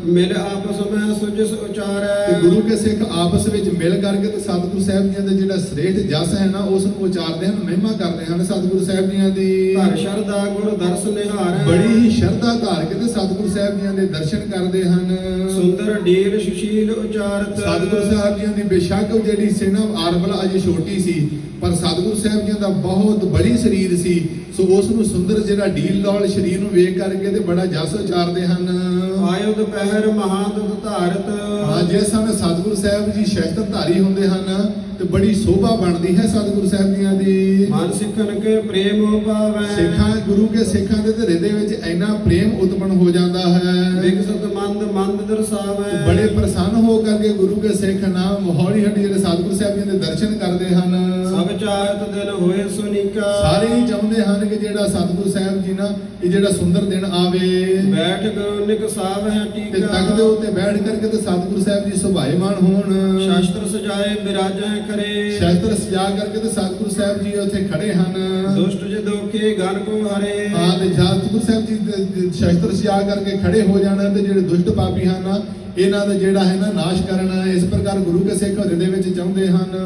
ਮਿਲ ਆਪਸ ਵਿੱਚ ਸੁਜਸ ਉਚਾਰੈ। ਤੇ ਗੁਰੂ ਕੇ ਸਿੱਖ ਆਪਸ ਵਿੱਚ ਮਿਲ ਕਰਕੇ ਤੇ ਸਤਿਗੁਰੂ ਸਾਹਿਬ ਜੀ ਦਾ ਜਿਹੜਾ ਸ੍ਰੇਸ਼ਟ ਜਸ ਹੈ ਨਾ ਉਸ ਨੂੰ ਉਚਾਰਦੇ ਹਨ, ਮਹਿਮਾ ਕਰਦੇ ਹਨ ਸਤਿਗੁਰੂ ਸਾਹਿਬ ਜੀ ਦੀ। ਧਰ ਸ਼ਰਧਾ ਗੁਰ ਦਰਸ ਨਿਹਾਰੈ। ਬੜੀ ਹੀ ਸ਼ਰਧਾ ਧਾਰ ਕੇ ਤੇ ਸਤਿਗੁਰੂ ਸਾਹਿਬ ਜੀ ਦੇ ਦਰਸ਼ਨ ਕਰਦੇ ਹਨ। ਸੁੰਦਰ ਢੀਲ ਸੁਸ਼ੀਲ ਉਚਾਰਤ। ਸਤਿਗੁਰੂ ਸਾਹਿਬ ਜੀ ਦੀ ਬੇਸ਼ੱਕ ਜਿਹੜੀ ਸੀ ਨਾ ਆਰਬਲ ਅਜੇ ਛੋਟੀ ਸੀ, ਪਰ ਸਤਿਗੁਰੂ ਸਾਹਿਬ ਜੀ ਦਾ ਬਹੁਤ ਬੜੀ ਸਰੀਰ ਸੀ। ਸੋ ਉਸ ਨੂੰ ਸੁੰਦਰ ਜਿਹੜਾ ਢੀਲ ਡੌਲ ਸਰੀਰ ਨੂੰ ਵੇਖ ਕਰਕੇ ਤੇ ਬੜਾ ਜਸ ਉਚਾਰਦੇ ਹਨ। ਆਯੁਧ ਪਹਿਰ ਮਹਾਦੁਤ ਧਾਰਤ। ਹਾਂ, ਜਿਸ ਸਮੇਂ ਸਤਿਗੁਰੂ ਸਾਹਿਬ ਜੀ ਸ਼ਸਤਰ ਧਾਰੀ ਹੁੰਦੇ ਹਨ ਤੇ ਬੜੀ ਸ਼ੋਭਾ ਬਣਦੀ ਹੈ ਸਤਿਗੁਰੂ ਸਾਹਿਬ ਜੀਆਂ ਦੀ। ਮਨ ਸਿੱਖਣ ਕੇ ਪ੍ਰੇਮ ਉਪਾਵੈ। ਸਿੱਖਾਂ ਗੁਰੂ ਕੇ ਸਿੱਖਾਂ ਦੇ ਹਿਰਦੇ ਵਿੱਚ ਇੰਨਾ ਪ੍ਰੇਮ ਉਤਪੰਨ ਹੋ ਜਾਂਦਾ ਹੈ। ਵਿਕਸਤ ਮੰਦ ਮੰਦ ਦਰਸਾਵੈ। ਬੜੇ ਪ੍ਰਸੰਨ ਹੋ ਕਰਕੇ ਗੁਰੂ ਕੇ ਸਿੱਖ ਨਾਮ ਹੌਲੀ ਹੌਲੀ ਜਿਹੜੇ ਸਤਿਗੁਰੂ ਸਾਹਿਬ ਜੀ ਦੇ ਦਰਸ਼ਨ ਕਰਦੇ ਹਨ। ਸਭ ਚਾਹਤ ਦਿਨ ਹੋਏ ਸੁਨੀਕਾ। ਸਾਰੇ ਹੀ ਚਾਹੁੰਦੇ ਹਨ ਕਿ ਜਿਹੜਾ ਸਤਿਗੁਰੂ ਸਾਹਿਬ ਜੀ ਨਾ ਇਹ ਜਿਹੜਾ ਸੁੰਦਰ ਦਿਨ ਆਵੇ। ਬੈਠ ਗਉਨਿਕ ਸਾਵਹਿ ਤੇ ਟੀਕਾ। ਤਖਤ ਦੇ ਉੱਤੇ ਬੈਠ ਕਰਕੇ ਤੇ ਸਤਿਗੁਰੂ ਸਾਹਿਬ ਜੀ ਸੁਭਾਏਮਾਨ ਹੋਣ। ਸ਼ਾਸਤਰ ਸਜਾਏ ਬਿਰਾਜੈ ਕਰੇ। ਸ਼ਸਤਰ ਸਜਾ ਕਰਕੇ ਤੇ ਸਤਿਗੁਰੂ ਸਾਹਿਬ ਜੀ ਉੱਥੇ ਖੜੇ ਹਨ। ਦੁਸ਼ਟ ਜੇ ਦੋਖੇ ਗਨ ਕੋ ਹਰੇ। ਹਾਂ, ਤੇ ਸਤਿਗੁਰੂ ਸਾਹਿਬ ਜੀ ਸ਼ਸਤਰ ਸਜਾ ਕਰਕੇ ਖੜੇ ਹੋ ਜਾਣ ਤੇ ਜਿਹੜੇ ਦੁਸ਼ਟ ਪਾਪੀ ਹਨ ਇਹਨਾਂ ਦਾ ਜਿਹੜਾ ਹੈ ਨਾ ਨਾਸ਼ ਕਰਨਾ। ਇਸ ਪ੍ਰਕਾਰ ਗੁਰੂ ਕੇ ਸਿੱਖ ਹਿਰਦੇ ਵਿੱਚ ਚਾਹੁੰਦੇ ਹਨ।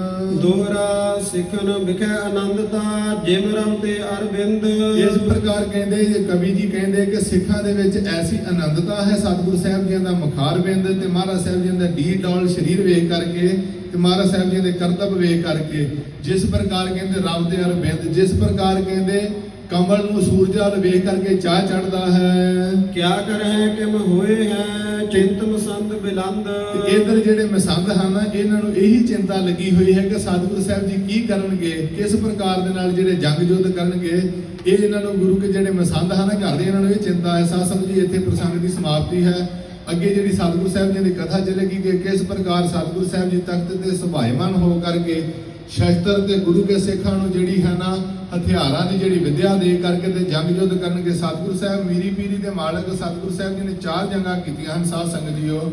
ਦੋਹਰਾ ਸਿੱਖਨ ਵਿਖੇ ਆਨੰਦਤਾ ਜਿਮ ਰਮ ਤੇ ਅਰਬਿੰਦ। ਇਸ ਪ੍ਰਕਾਰ ਕਹਿੰਦੇ ਕਵੀ ਜੀ ਕਹਿੰਦੇ ਕਿ ਸਿੱਖਾਂ ਦੇ ਵਿੱਚ ਐਸੀ ਆਨੰਦਤਾ ਹੈ ਸਤਿਗੁਰੂ ਸਾਹਿਬ ਜੀ ਦਾ ਮੁਖਾਰ ਬਿੰਦ ਤੇ ਮਹਾਰਾਜ ਸਾਹਿਬ ਜੀ ਦਾ ਢੀਲ ਡੌਲ ਸਰੀਰ ਵੇਖ ਕਰਕੇ ਤੇ ਮਹਾਰਾਜ ਸਾਹਿਬ ਜੀ ਦੇ ਕਰਤੱਵ ਵੇਖ ਕਰਕੇ। ਜਿਸ ਪ੍ਰਕਾਰ ਕਹਿੰਦੇ ਰਮ ਤੇ ਅਰਬਿੰਦ, ਜਿਸ ਪ੍ਰਕਾਰ ਕਹਿੰਦੇ ਕਮਲ ਨੂੰ ਸੂਰਜ ਵੱਲ ਵੇਖ ਕਰਕੇ ਚਾਹ ਚੜਦਾ ਹੈ। ਕਿਆ ਕਰਹਿ ਕਿਮ ਹੋਏ ਹੈ ਚਿੰਤ ਮਸੰਦ ਬਿਲੰਦ। ਤੇ ਇਧਰ ਜਿਹੜੇ ਮਸੰਦ ਹਨ ਇਹਨਾਂ ਨੂੰ ਇਹੀ ਚਿੰਤਾ ਲੱਗੀ ਹੋਈ ਹੈ ਕਿ ਸਤਿਗੁਰੂ ਸਾਹਿਬ ਜੀ ਕੀ ਕਰਨਗੇ, ਕਿਸ ਪ੍ਰਕਾਰ ਦੇ ਨਾਲ ਜਿਹੜੇ ਜੰਗ ਯੁੱਧ ਕਰਨਗੇ। ਇਹ ਇਹਨਾਂ ਨੂੰ ਗੁਰੂ ਕੇ ਜਿਹੜੇ ਮਸੰਦ ਹਨ ਘਰ ਦੇ, ਇਹਨਾਂ ਨੂੰ ਇਹ ਚਿੰਤਾ ਹੈ। ਸਾਧ ਸੰਗਤ ਜੀ ਇੱਥੇ ਪ੍ਰਸੰਗ ਦੀ ਸਮਾਪਤੀ ਹੈ। ਅੱਗੇ ਜਿਹੜੀ ਸਤਿਗੁਰੂ ਸਾਹਿਬ ਜੀ ਦੀ ਕਥਾ ਚੱਲੇਗੀ ਕਿ ਕਿਸ ਪ੍ਰਕਾਰ ਸਤਿਗੁਰੂ ਸਾਹਿਬ ਜੀ ਤਖਤ ਤੇ ਸੁਭਾਇਮਾਨ ਹੋ ਕਰਕੇ ਸ਼ਸਤਰ ਤੇ ਗੁਰੂ ਕੇ ਸਿੱਖਾਂ ਨੂੰ ਜਿਹੜੀ ਹੈ ਨਾ ਹਥਿਆਰਾਂ ਦੀ ਜਿਹੜੀ ਵਿਦਿਆ ਦੇ ਕਰਕੇ ਤੇ ਜੰਗ ਯੁੱਧ ਕਰਨਗੇ। ਸਤਿਗੁਰੂ ਸਾਹਿਬ ਮੀਰੀ ਪੀਰੀ ਦੇ ਮਾਲਕ ਸਤਿਗੁਰੂ ਸਾਹਿਬ ਜੀ ਨੇ 4 ਜੰਗਾਂ ਕੀਤੀਆਂ ਹਨ। ਸਾਧ ਸੰਗਤ ਜੀਓ,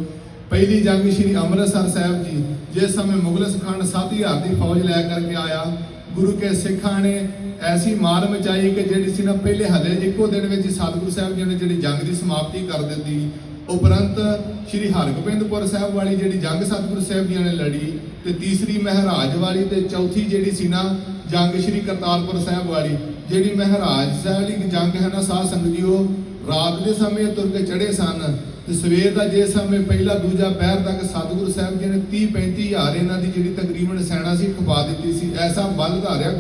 ਪਹਿਲੀ ਜੰਗ ਸ਼੍ਰੀ ਅੰਮ੍ਰਿਤਸਰ ਸਾਹਿਬ ਜੀ, ਜਿਸ ਸਮੇਂ ਮੁਗਲ ਸਖਾਨ 7000 ਦੀ ਫੌਜ ਲੈ ਕਰਕੇ ਆਇਆ। ਗੁਰੂ ਕੇ ਸਿੱਖਾਂ ਨੇ ਐਸੀ ਮਾਰ ਮਚਾਈ ਕਿ ਜਿਹੜੀ ਸੀ ਨਾ ਪਹਿਲੇ ਹਲੇ ਇੱਕੋ ਦਿਨ ਵਿੱਚ ਸਤਿਗੁਰੂ ਸਾਹਿਬ ਜੀ ਨੇ ਜਿਹੜੀ ਜੰਗ ਦੀ ਸਮਾਪਤੀ ਕਰ ਦਿੱਤੀ। ਉਪਰੰਤ ਸ਼੍ਰੀ ਹਰਗੋਬਿੰਦਪੁਰ ਸਾਹਿਬ ਵਾਲੀ ਜਿਹੜੀ ਜੰਗ ਸਤਿਗੁਰੂ ਸਾਹਿਬ ਜੀ ਨੇ ਲੜੀ, ਤੇ ਤੀਸਰੀ ਮਹਾਰਾਜ ਵਾਲੀ, ਤੇ ਚੌਥੀ ਜਿਹੜੀ ਸੀ ਨਾ ਜੰਗ ਸ਼੍ਰੀ ਕਰਤਾਰਪੁਰ ਸਾਹਿਬ ਵਾਲੀ। ਜਿਹੜੀ ਮਹਾਰਾਜ ਸਾਹਿਬ ਵਾਲੀ ਜੰਗ ਹੈ ਨਾ ਸਾਧ ਸੰਗਤ ਜੀਓ, ਰਾਤ ਦੇ ਸਮੇਂ ਤੁਰ ਕੇ ਚੜੇ ਸਨ ਤੇ ਸਵੇਰ ਦਾ ਜੇ ਸਮੇਂ ਪਹਿਲਾ ਦੂਜਾ ਪਹਿਰ ਤੱਕ ਸਤਿਗੁਰੂ ਸਾਹਿਬ ਜੀ ਨੇ 30-35 ਹਜ਼ਾਰ ਇਹਨਾਂ ਦੀ ਜਿਹੜੀ ਤਕਰੀਬਨ ਸੈਨਾ ਸੀ ਖਪਾ ਦਿੱਤੀ ਸੀ। ਐਸਾ ਬਲ ਧਾਰਿਆ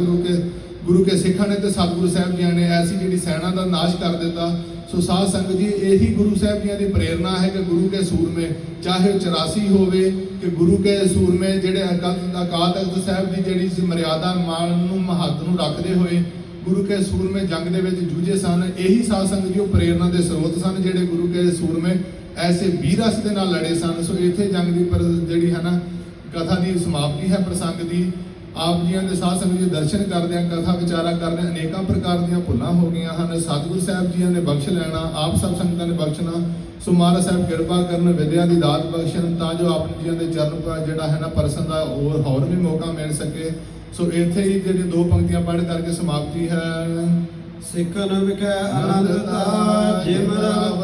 ਗੁਰੂ ਕੇ ਸਿੱਖਾਂ ਨੇ ਤੇ ਸਤਿਗੁਰੂ ਸਾਹਿਬ ਜੀ ਨੇ ਐਸੀ ਜਿਹੜੀ ਸੈਨਾ ਦਾ ਨਾਸ਼ ਕਰ ਦਿੱਤਾ। ਸੋ ਸਾਧ ਸੰਗਤ ਜੀ, ਇਹੀ ਗੁਰੂ ਸਾਹਿਬ ਜੀ ਦੀ ਪ੍ਰੇਰਣਾ ਹੈ ਕਿ ਗੁਰੂ ਕੇ ਸੂਰਮੇ, ਚਾਹੇ 84 ਹੋਵੇ, ਕਿ ਗੁਰੂ ਕੇ ਸੂਰਮੇ ਜਿਹੜੇ ਅਕਾਲ ਤਖਤ ਸਾਹਿਬ ਦੀ ਜਿਹੜੀ ਸੀ ਮਰਿਆਦਾ ਮਾਨ ਨੂੰ ਮਹੱਤ ਨੂੰ ਰੱਖਦੇ ਹੋਏ ਗੁਰੂ ਕੇ ਸੂਰਮੇ ਜੰਗ ਦੇ ਵਿੱਚ ਜੂਝੇ ਸਨ। ਇਹੀ ਸਾਧ ਸੰਗਤ ਜੀ ਉਹ ਪ੍ਰੇਰਣਾ ਦੇ ਸਰੋਤ ਸਨ, ਜਿਹੜੇ ਗੁਰੂ ਕੇ ਸੂਰਮੇ ਐਸੇ ਵੀਰਸ ਦੇ ਨਾਲ ਲੜੇ ਸਨ। ਸੋ ਇੱਥੇ ਜੰਗ ਦੀ ਜਿਹੜੀ ਹੈ ਨਾ ਕਥਾ ਦੀ ਸਮਾਪਤੀ ਹੈ ਪ੍ਰਸੰਗ ਦੀ। ਆਪ ਜੀਆਂ ਦੇ ਸਾਧ ਸੰਗਤ ਜੀ ਦਰਸ਼ਨ ਕਰਦਿਆਂ, ਕਥਾ ਵਿਚਾਰਾ ਕਰਦਿਆਂ ਅਨੇਕਾਂ ਪ੍ਰਕਾਰ ਦੀਆਂ ਭੁੱਲਾਂ ਹੋ ਗਈਆਂ ਹਨ। ਸਤਿਗੁਰੂ ਸਾਹਿਬ ਜੀਆਂ ਨੇ ਬਖਸ਼ ਲੈਣਾ, ਆਪ ਸਭ ਸੰਗਤਾਂ ਨੇ ਬਖਸ਼ਣਾ। ਸੋ ਮਹਾਰਾਜ ਸਾਹਿਬ ਕਿਰਪਾ ਕਰਨ, ਵਿਦਿਆ ਦੀ ਦਾਤ ਬਖਸ਼ਣ, ਤਾਂ ਜੋ ਆਪ ਜੀਆਂ ਦੇ ਚਰਨ ਜਿਹੜਾ ਹੈ ਨਾ ਪਰਸਨ ਦਾ ਹੋਰ ਵੀ ਮੌਕਾ ਮਿਲ ਸਕੇ। ਸੋ ਇੱਥੇ ਹੀ ਜਿਹੜੀ 2 ਪੰਕਤੀਆਂ ਪੜ੍ਹ ਕਰਕੇ ਸਮਾਪਤੀ ਹੈ। ਸਿੱਖਨ ਵਿਖੇ ਆਨੰਦਤਾ ਜਿਮ ਰਵ